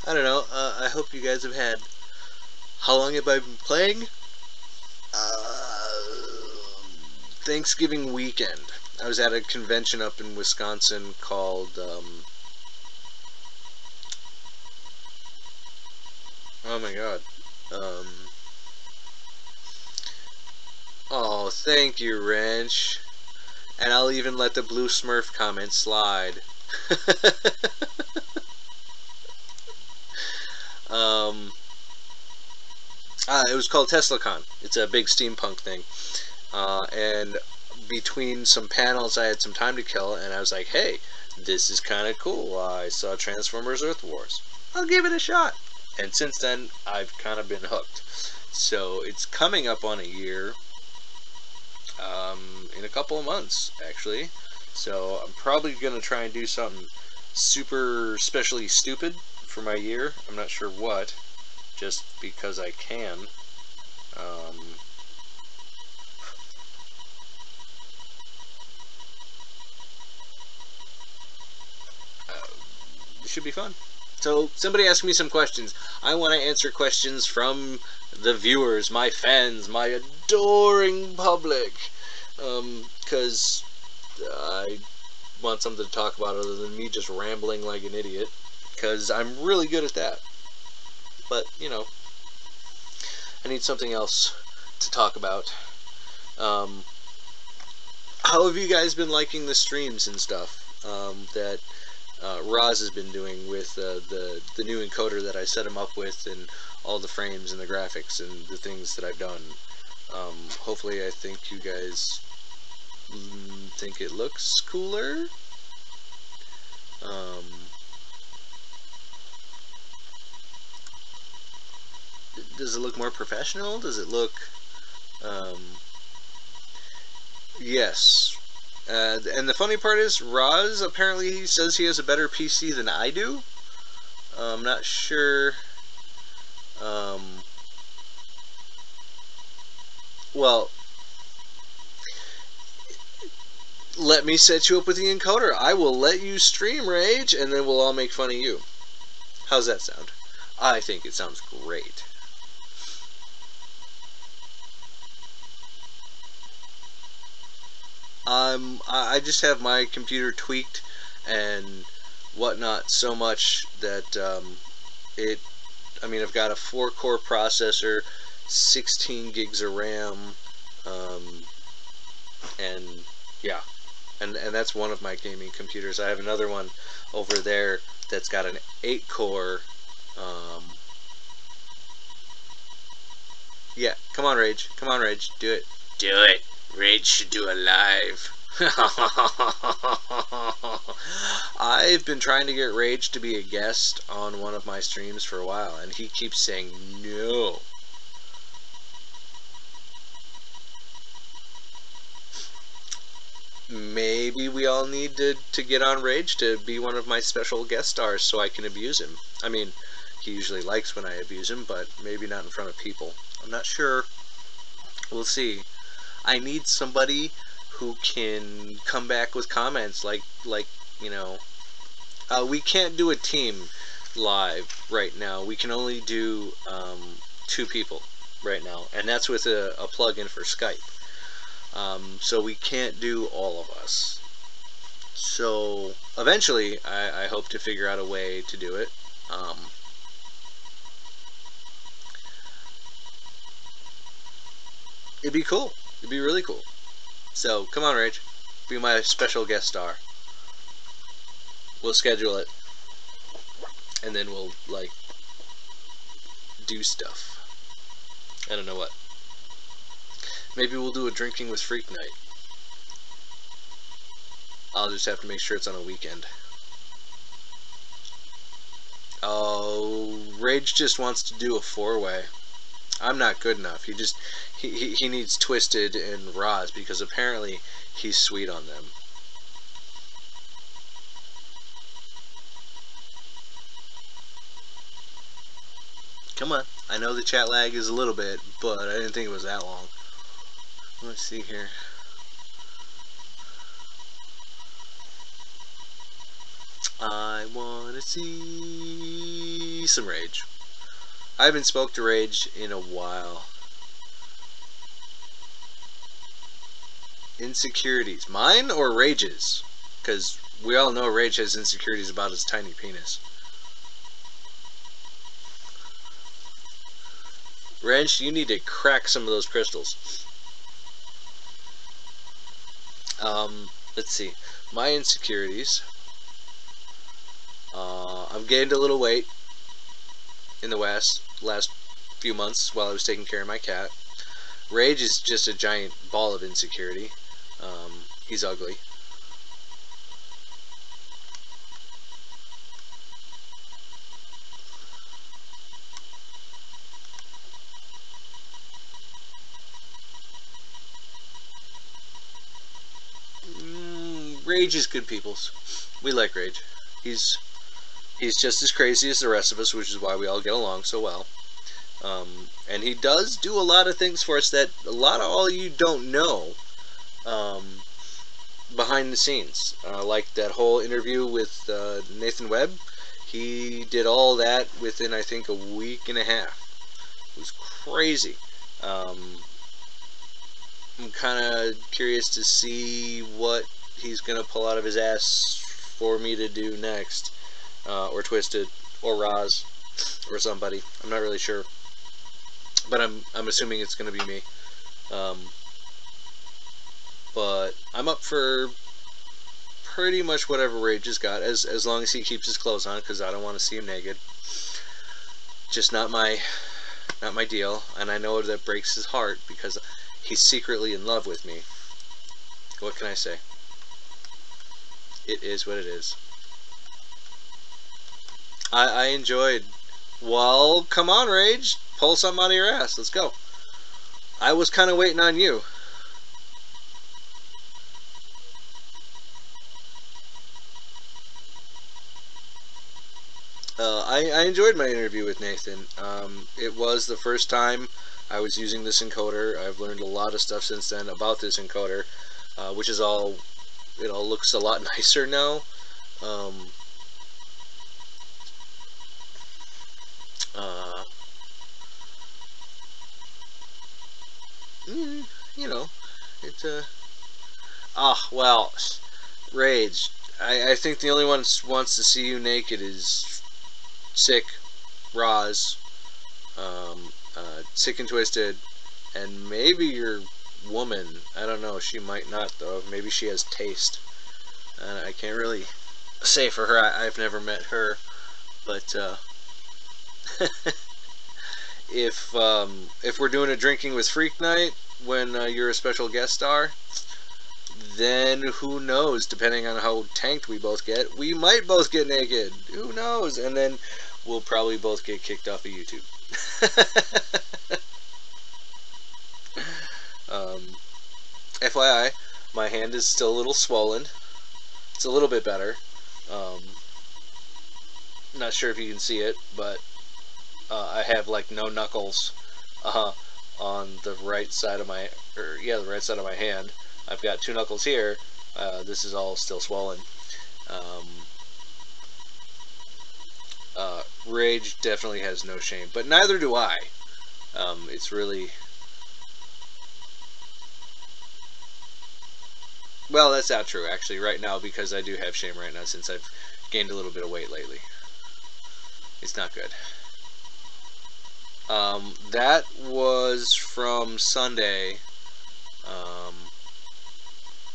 I don't know. I hope you guys have had... How long have I been playing? Thanksgiving weekend. I was at a convention up in Wisconsin called... oh my god. Oh, thank you, Wrench. And I'll even let the Blue Smurf comment slide. It was called TeslaCon. It's a big steampunk thing. And between some panels, I had some time to kill, and I was like, hey, this is kind of cool. I saw Transformers Earth Wars. I'll give it a shot. And since then, I've kind of been hooked. So it's coming up on a year. In a couple of months, actually. So I'm probably going to try and do something super specially stupid for my year. I'm not sure what, just because I can. It should be fun. So somebody asked me some questions. I want to answer questions from the viewers, my fans, my adoring public. Because I want something to talk about other than me just rambling like an idiot. Because I'm really good at that. But, you know, I need something else to talk about. How have you guys been liking the streams and stuff that Roz has been doing with the new encoder that I set him up with, and all the frames and the graphics and the things that I've done? Hopefully I think you guys think it looks cooler. Does it look more professional? Does it look... yes. And the funny part is, Roz apparently says he has a better PC than I do. I'm not sure... well... let me set you up with the encoder. I will let you stream Rage, and then we'll all make fun of you. How's that sound? I think it sounds great. I just have my computer tweaked and whatnot so much that I mean, I've got a 4-core processor, 16 gigs of RAM, and yeah, and that's one of my gaming computers. I have another one over there that's got an 8-core. Yeah, come on, Rage. Come on, Rage. Do it. Do it. Rage should do a live. I've been trying to get Rage to be a guest on one of my streams for a while, and he keeps saying no. Maybe we all need to get on Rage to be one of my special guest stars so I can abuse him. I mean, he usually likes when I abuse him, but maybe not in front of people. I'm not sure. We'll see. I need somebody who can come back with comments like you know, we can't do a team live right now. We can only do 2 people right now, and that's with a plug-in for Skype. So we can't do all of us. So eventually, I hope to figure out a way to do it. It'd be cool. It'd be really cool. So come on, Rage, be my special guest star. We'll schedule it, and then we'll like do stuff. I don't know what. Maybe we'll do a drinking with Freak night. I'll just have to make sure it's on a weekend. Oh, Rage just wants to do a 4-way. I'm not good enough. He needs Twisted and Roz because apparently he's sweet on them. Come on. I know the chat lag is a little bit, but I didn't think it was that long. Let's see here. I want to see some Rage. I haven't spoke to Rage in a while. Insecurities. Mine or Rage's? Because we all know Rage has insecurities about his tiny penis. Rage, you need to crack some of those crystals. Let's see. My insecurities. I've gained a little weight in the last few months while I was taking care of my cat. Rage is just a giant ball of insecurity. He's ugly. Rage is good peoples. We like Rage. He's just as crazy as the rest of us, which is why we all get along so well. And he does do a lot of things for us that a lot of all you don't know behind the scenes. Like that whole interview with Nathan Webb. He did all that within, I think, a week and a half. It was crazy. I'm kind of curious to see what he's going to pull out of his ass for me to do next. Or Twisted, or Roz, or somebody. I'm not really sure. But I'm assuming it's going to be me. But I'm up for pretty much whatever Rage has got, as long as he keeps his clothes on, because I don't want to see him naked. Just not my deal, and I know that breaks his heart because he's secretly in love with me. What can I say? It is what it is. I enjoyed. Well, come on, Rage. Pull something out of your ass. Let's go. I was kind of waiting on you. I enjoyed my interview with Nathan. It was the first time I was using this encoder. I've learned a lot of stuff since then about this encoder, which is all it all looks a lot nicer now. Uh, you know, it. Well, Rage. I think the only one wants to see you naked is Sick, Roz, Sick and Twisted, and maybe your woman. I don't know. She might not though. Maybe she has taste. I can't really say for her. I've never met her, but if we're doing a drinking with Freak night when you're a special guest star, then who knows? Depending on how tanked we both get, we might both get naked. Who knows? And then we'll probably both get kicked off of YouTube. FYI, my hand is still a little swollen. It's a little bit better. Not sure if you can see it, but I have like no knuckles on the right side of my, the right side of my hand. I've got 2 knuckles here. This is all still swollen. Rage definitely has no shame, but neither do I. It's really... Well, that's not true, actually, right now, because I do have shame right now, since I've gained a little bit of weight lately. It's not good. That was from Sunday.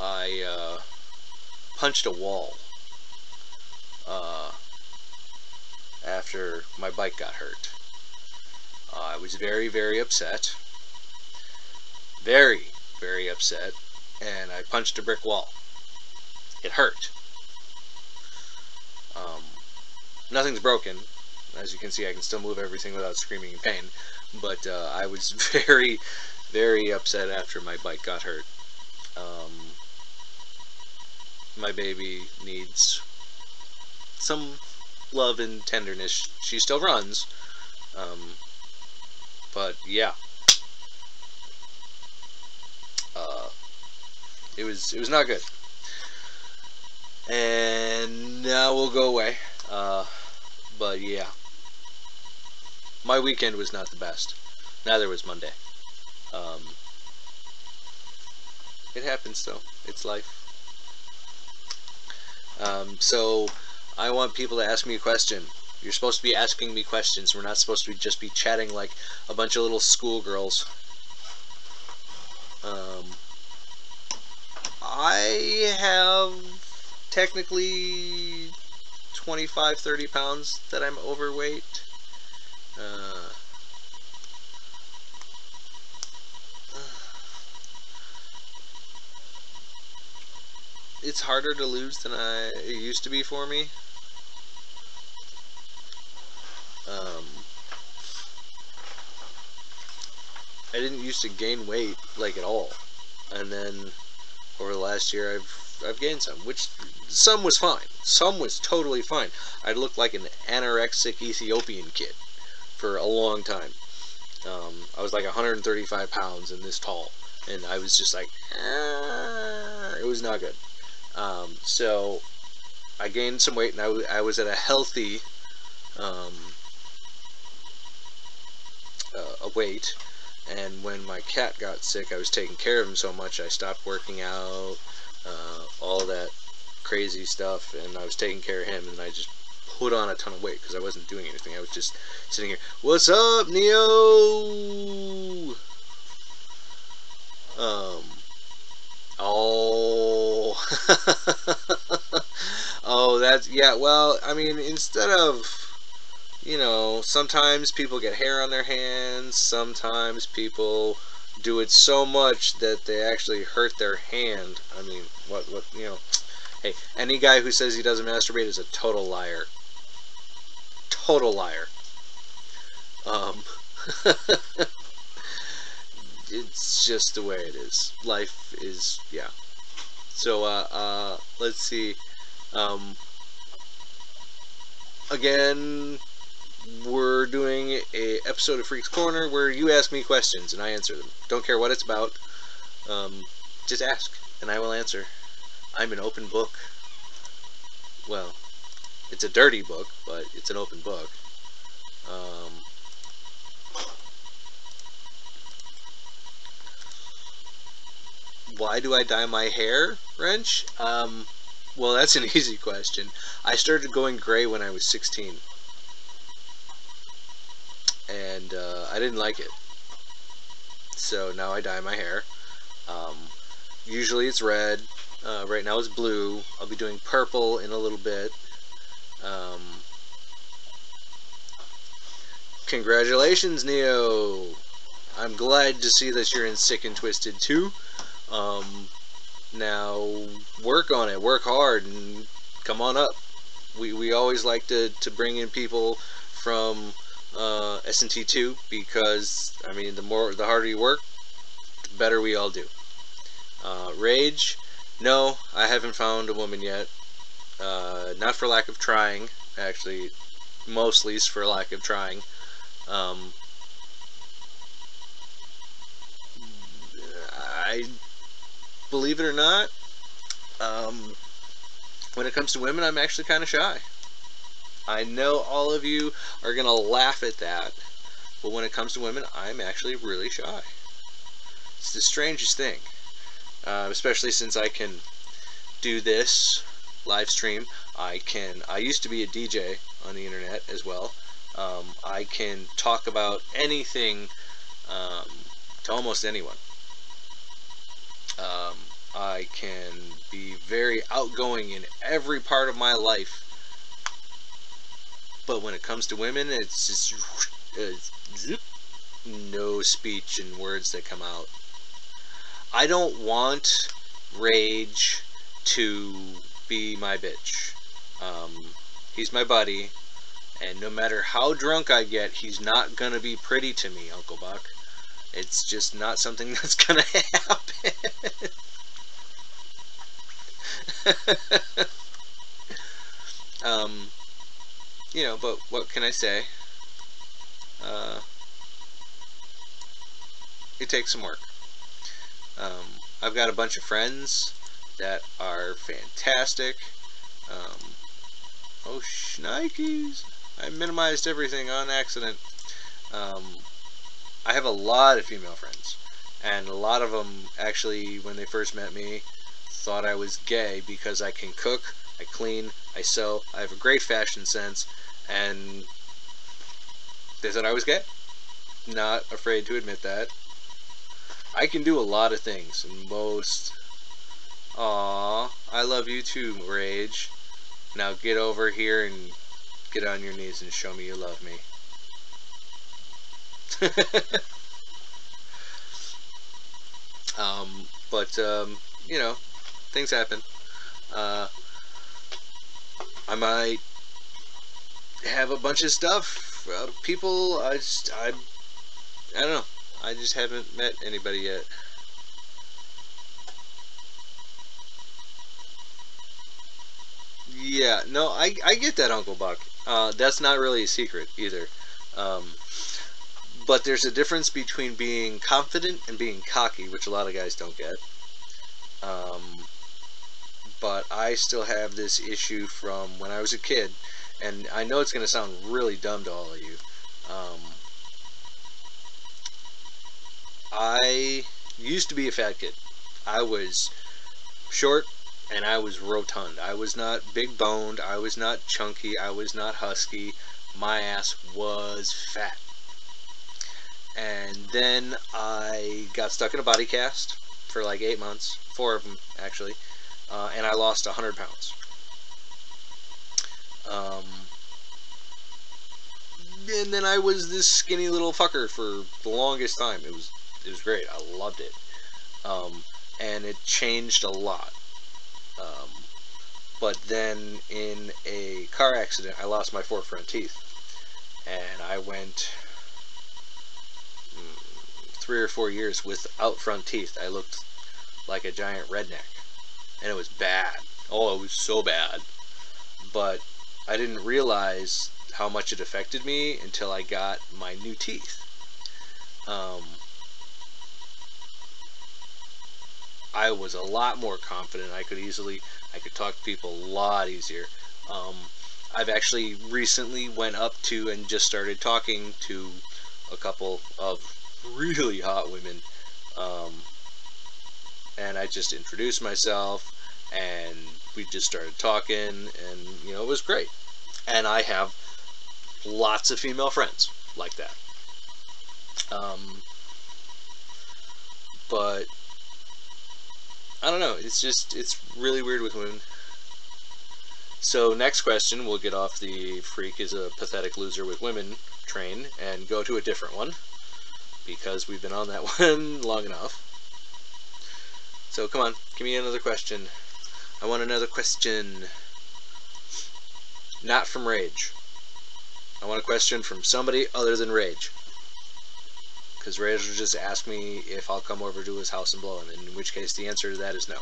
I punched a wall after my bike got hurt. I was very, very upset. Very, very upset. And I punched a brick wall. It hurt. Nothing's broken. As you can see, I can still move everything without screaming in pain. But I was very, very upset after my bike got hurt. My baby needs some love and tenderness. She still runs. But yeah. It was not good. And now we'll go away. But yeah. My weekend was not the best. Neither was Monday. It happens though. It's life. So I want people to ask me a question. You're supposed to be asking me questions. We're not supposed to just be chatting like a bunch of little schoolgirls. I have technically 25-30 pounds that I'm overweight. It's harder to lose than it used to be for me. I didn't used to gain weight like at all, and then over the last year I've gained some, which some was fine. Some was totally fine. I looked like an anorexic Ethiopian kid for a long time. I was like 135 pounds and this tall, and I was just like, it was not good. So I gained some weight, and I was at a healthy weight. And when my cat got sick, I was taking care of him so much, I stopped working out, all that crazy stuff, and I was taking care of him, and I just put on a ton of weight because I wasn't doing anything. I was just sitting here. What's up, Neo? Oh. Oh, that's, yeah, well, I mean, instead of, you know, sometimes people get hair on their hands, sometimes people do it so much that they actually hurt their hand. I mean, what, you know, hey, any guy who says he doesn't masturbate is a total liar. Total liar. It's just the way it is. Life is, yeah. So, let's see. Again, we're doing a episode of Freak's Corner where you ask me questions and I answer them. Don't care what it's about. Just ask and I will answer. I'm an open book. Well, it's a dirty book, but it's an open book. Why do I dye my hair, Wrench? Well, that's an easy question. I started going gray when I was 16, and I didn't like it. So now I dye my hair. Um, Usually it's red. Right now it's blue. I'll be doing purple in a little bit. Um, Congratulations, Neo! I'm glad to see that you're in Sick and Twisted too. Now work on it, work hard, and come on up. We always like to bring in people from S&T2 because I mean the harder you work, the better we all do. Rage, no, I haven't found a woman yet. Not for lack of trying, actually, mostly it's for lack of trying. I believe it or not, when it comes to women, I'm actually kind of shy. I know all of you are gonna laugh at that, but when it comes to women, I'm actually really shy. It's the strangest thing, especially since I can do this live stream. I used to be a DJ on the internet as well. I can talk about anything to almost anyone. I can be very outgoing in every part of my life, but when it comes to women, it's just zip, no speech and words that come out. I don't want Rage to be my bitch. He's my buddy, and no matter how drunk I get, he's not gonna be pretty to me, Uncle Buck. It's just not something that's gonna happen. You know, but what can I say? It takes some work. I've got a bunch of friends that are fantastic. Oh, shnikes! I minimized everything on accident. I have a lot of female friends, and a lot of them actually, when they first met me, thought I was gay because I can cook, I clean, I sew, I have a great fashion sense, and they thought I was gay. Not afraid to admit that. I can do a lot of things, and most... Aww, I love you too, Rage. Now get over here and get on your knees and show me you love me. You know, things happen. I might have a bunch of stuff. People, I don't know. I just haven't met anybody yet. Yeah, no, I get that, Uncle Buck. That's not really a secret either. But there's a difference between being confident and being cocky, which a lot of guys don't get. But I still have this issue from when I was a kid, and I know it's going to sound really dumb to all of you. I used to be a fat kid. I was short and I was rotund. I was not big boned. I was not chunky. I was not husky. My ass was fat. And then I got stuck in a body cast for like 8 months, 4 of them actually, and I lost 100 pounds. And then I was this skinny little fucker for the longest time. It was great. I loved it. And it changed a lot. But then in a car accident, I lost my 4 front teeth. And I went 3 or 4 years without front teeth. I looked like a giant redneck. And it was bad. Oh, it was so bad. But I didn't realize how much it affected me until I got my new I was a lot more confident. I could talk to people a lot easier. I've actually recently went up to and just started talking to a couple of really hot women, and I just introduced myself, and we just started talking, and it was great. And I have lots of female friends like that. But I don't know. It's really weird with women. So next question, we'll get off the freak is a pathetic loser with women train and go to a different one, because we've been on that one long enough. So come on, give me another question. I want another question. Not from Rage. I want a question from somebody other than Rage. Because Rage will just ask me if I'll come over to his house and blow him, in which case the answer to that is no.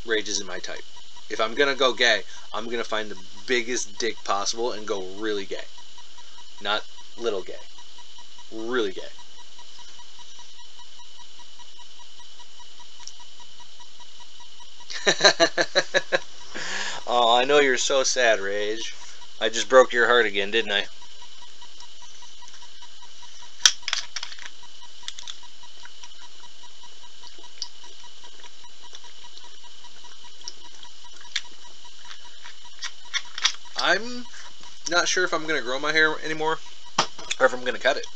Rage isn't my type. If I'm gonna go gay, I'm gonna find the biggest dick possible and go really gay. Not little gay. Really gay. Oh, I know you're so sad, Rage. I just broke your heart again, didn't I? I'm not sure if I'm going to grow my hair anymore or if I'm going to cut it.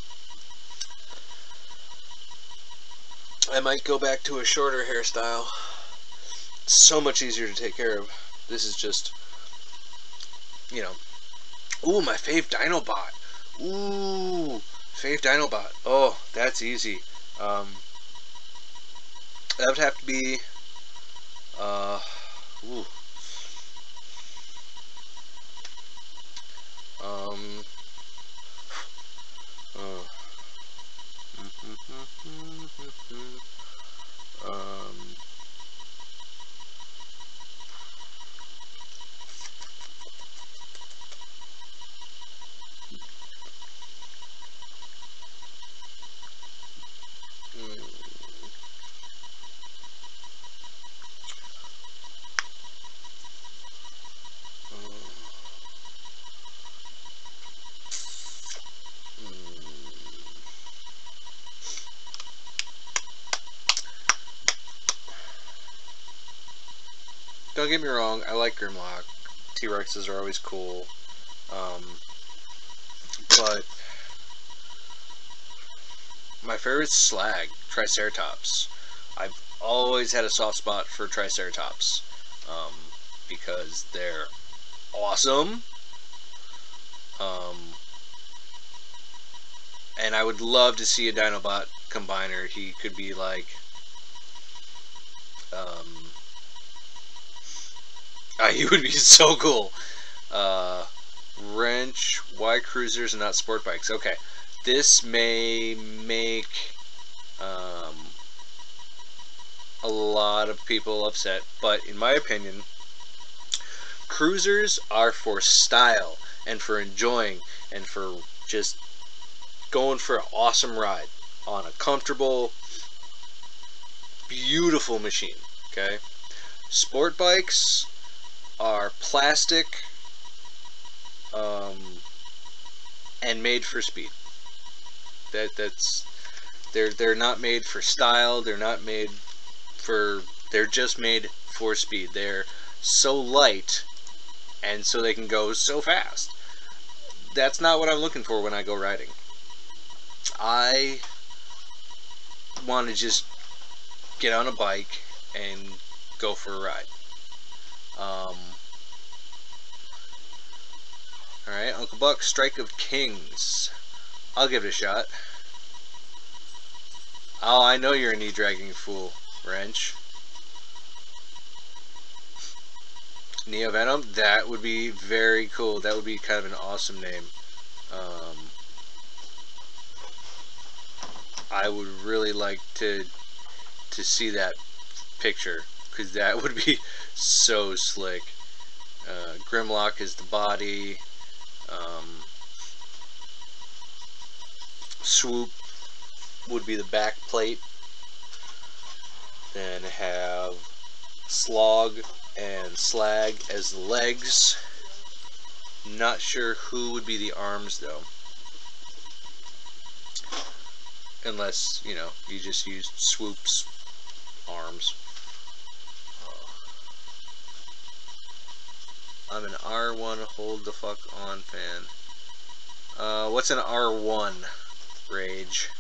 I might go back to a shorter hairstyle. It's so much easier to take care of. This is just, Ooh, my fave Dinobot. Ooh, fave Dinobot. Oh, that's easy. That would have to be, ooh. Don't get me wrong, I like Grimlock. T-Rexes are always cool. But my favorite's Slag, Triceratops. I've always had a soft spot for Triceratops, because they're awesome. And I would love to see a Dinobot combiner. He could be like, he would be so cool. Wrench, why cruisers and not sport bikes? Okay, this may make a lot of people upset, but in my opinion, cruisers are for style and for enjoying and for just going for an awesome ride on a comfortable, beautiful machine. Okay, sport bikes are plastic and made for speed. They're not made for style. They're not made for. They're just made for speed. They're so light, and so they can go so fast. That's not what I'm looking for when I go riding. I want to just get on a bike and go for a ride. Alright, Uncle Buck, Strike of Kings. I'll give it a shot. Oh, I know you're a knee-dragging fool, Wrench. Neo Venom, that would be very cool. That would be kind of an awesome name. I would really like to see that picture, because that would be so slick. Grimlock is the body. Swoop. would be the back plate. Then have Slog and Slag as the legs. Not sure who would be the arms though. Unless, you know, you just used Swoop's arms. I'm an R1 hold the fuck on fan. What's an R1, Rage?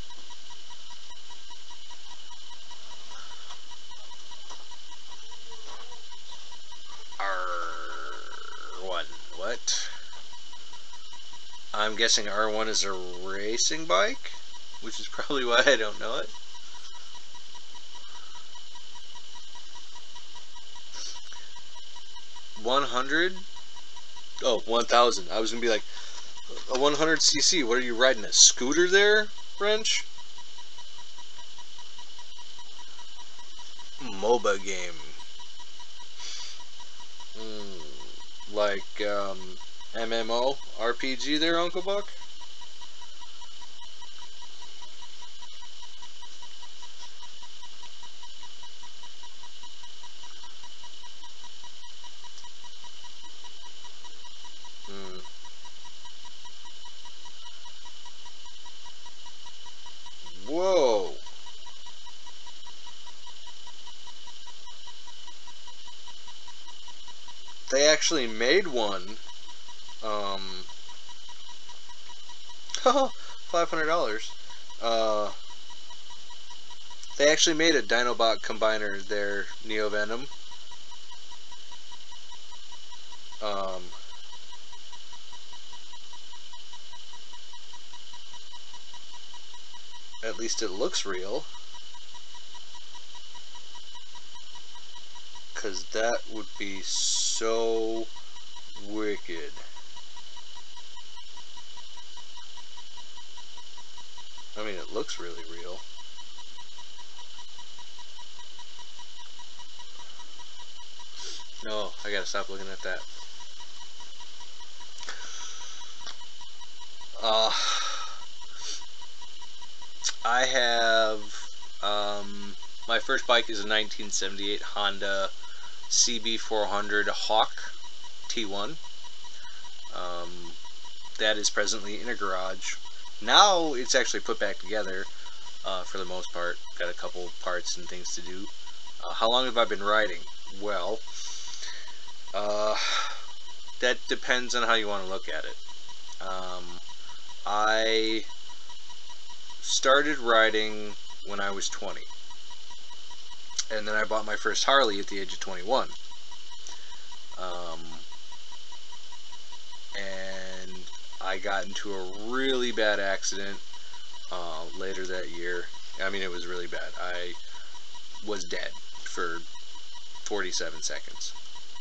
R1, what? I'm guessing R1 is a racing bike, which is probably why I don't know it. $100? Oh, 1,000. I was gonna be like, a 100cc. What are you riding, a scooter there, Wrench? MOBA game. Like MMO RPG there, Uncle Buck? Whoa. They actually made one. $500. They actually made a Dinobot combiner there, Neo Venom. At least it looks real. 'Cause that would be so wicked. I mean, it looks really real. No, I gotta stop looking at that. I have, my first bike is a 1978 Honda CB400 Hawk T1. That is presently in a garage. Now it's actually put back together for the most part. Got a couple parts and things to do. How long have I been riding? Well, that depends on how you want to look at it. I started riding when I was 20. And then I bought my first Harley at the age of 21. And I got into a really bad accident later that year. I mean, it was really bad. I was dead for 47 seconds.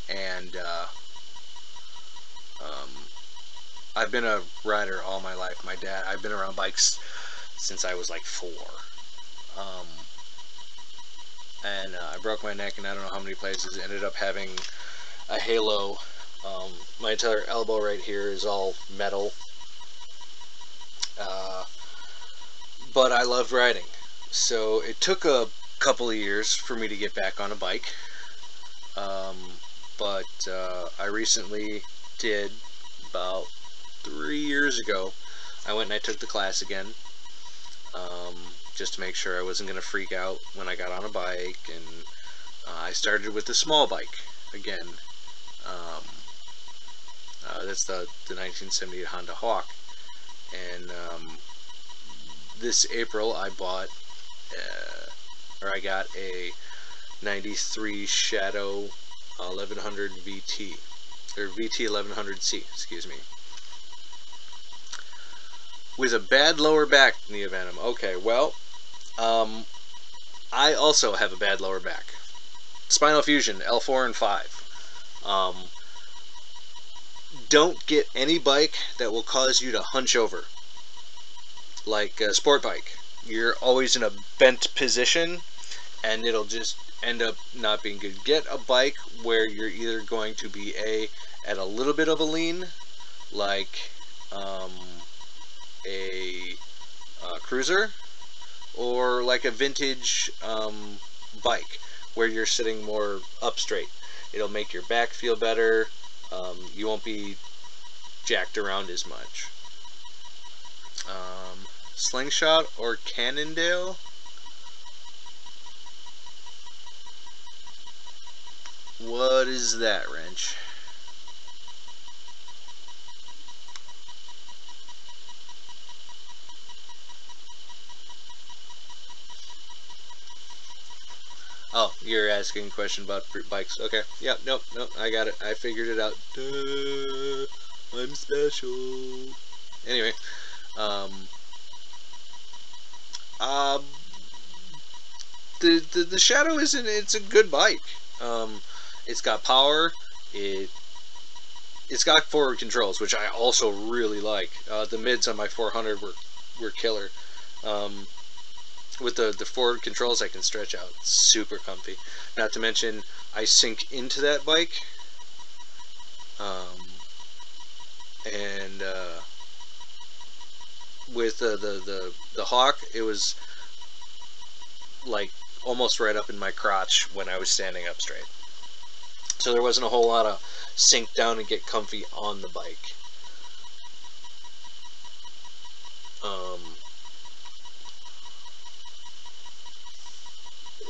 And I've been a rider all my life. My dad, I've been around bikes since I was like 4. And I broke my neck in I don't know how many places. Ended up having a halo. My entire elbow right here is all metal. But I loved riding. So it took a couple of years for me to get back on a bike. But I recently did, about 3 years ago, I went and I took the class again. Just to make sure I wasn't going to freak out when I got on a bike, and I started with the small bike again. That's the 1978 Honda Hawk, and this April I bought, or I got a 93 Shadow 1100 VT, or VT 1100C, excuse me. With a bad lower back, Neo Venom. Okay, well, I also have a bad lower back. Spinal fusion, L4 and 5. Don't get any bike that will cause you to hunch over. Like a sport bike. You're always in a bent position, and it'll just end up not being good. Get a bike where you're either going to be at a little bit of a lean, like a cruiser, or like a vintage bike where you're sitting more up straight. It'll make your back feel better. You won't be jacked around as much. Slingshot or Cannondale? What is that, Wrench? Oh, you're asking a question about bikes. Okay. Yeah, nope, I got it. I figured it out. Duh, I'm special. Anyway, um, uh, the Shadow isn't. It's a good bike. Um, it's got power. It it's got forward controls, which I also really like. The mids on my 400 were killer. Um, with the forward controls, I can stretch out. It's super comfy. Not to mention, I sink into that bike. And with the Hawk, it was like almost right up in my crotch when I was standing up straight. So there wasn't a whole lot of sink down and get comfy on the bike.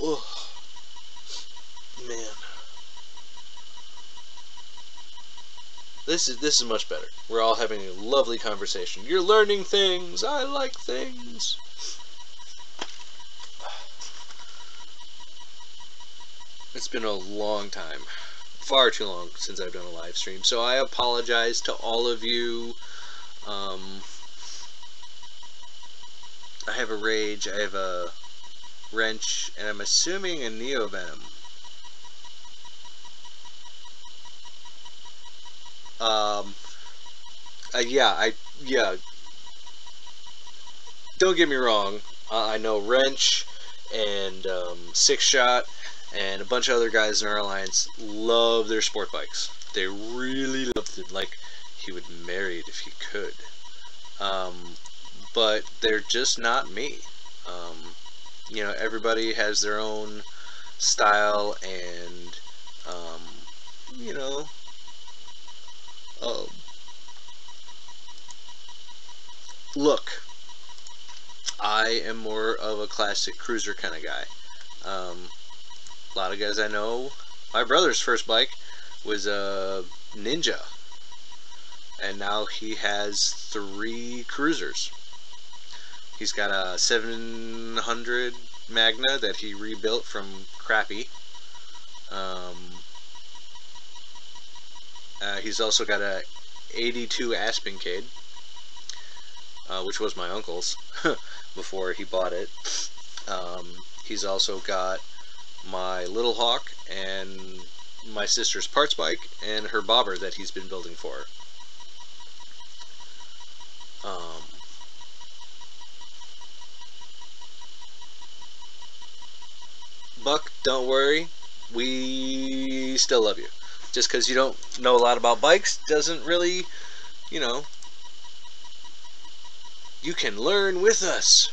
Oh man, this is much better. We're all having a lovely conversation. You're learning things. I like things. It's been a long time, far too long since I've done a live stream. So I apologize to all of you. I have a Rage, I have a Wrench, and I'm assuming a Neovenom. Yeah. Don't get me wrong. I know Wrench and Six Shot and a bunch of other guys in our alliance love their sport bikes. They really love them. Like, he would marry it if he could. But they're just not me. You know, everybody has their own style, and you know, look, I am more of a classic cruiser kind of guy. A lot of guys I know, my brother's first bike was a Ninja, and now he has 3 cruisers. He's got a 700 Magna that he rebuilt from crappy. He's also got a 82 Aspencade, which was my uncle's before he bought it. He's also got my Little Hawk and my sister's parts bike and her bobber that he's been building for her. Buck, don't worry, we still love you. Just because you don't know a lot about bikes doesn't really, you know, you can learn with us.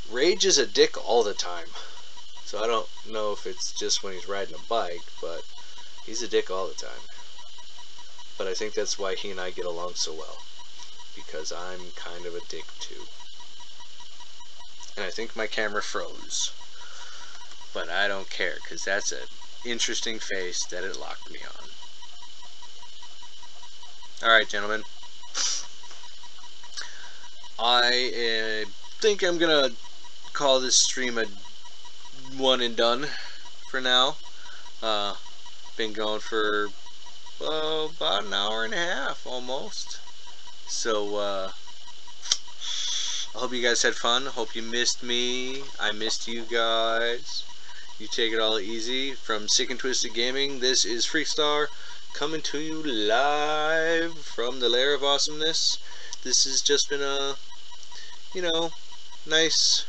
Rage is a dick all the time. So I don't know if it's just when he's riding a bike, but he's a dick all the time. But I think that's why he and I get along so well. Because I'm kind of a dick too. And I think my camera froze. But I don't care, because that's an interesting face that it locked me on. Alright, gentlemen. I think I'm going to call this stream a one and done for now. Been going for about an hour and a half almost. So I hope you guys had fun. Hope you missed me. I missed you guys. You take it all easy. From Sick and Twisted Gaming, this is Freakstar coming to you live from the Lair of Awesomeness. This has just been a, you know, nice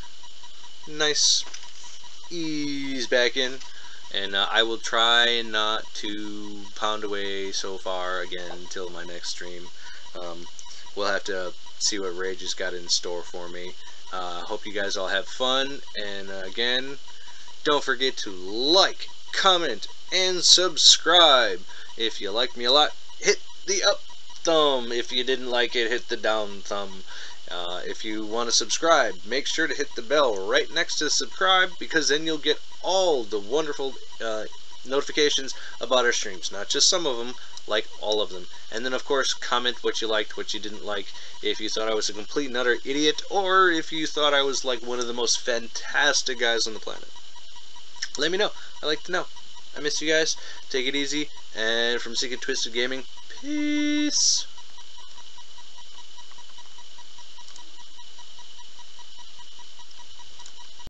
ease back in, and I will try not to pound away so far again until my next stream. We'll have to see what Rage has got in store for me. Hope you guys all have fun, and again, don't forget to like, comment, and subscribe. If you like me a lot, hit the up thumb. If you didn't like it, hit the down thumb. If you want to subscribe, make sure to hit the bell right next to subscribe, because then you'll get all the wonderful notifications about our streams. Not just some of them, like all of them. And then, of course, comment what you liked, what you didn't like. If you thought I was a complete and utter idiot, or if you thought I was like one of the most fantastic guys on the planet. Let me know. I'd like to know. I miss you guys. Take it easy. And from Sick and Twisted Gaming, peace.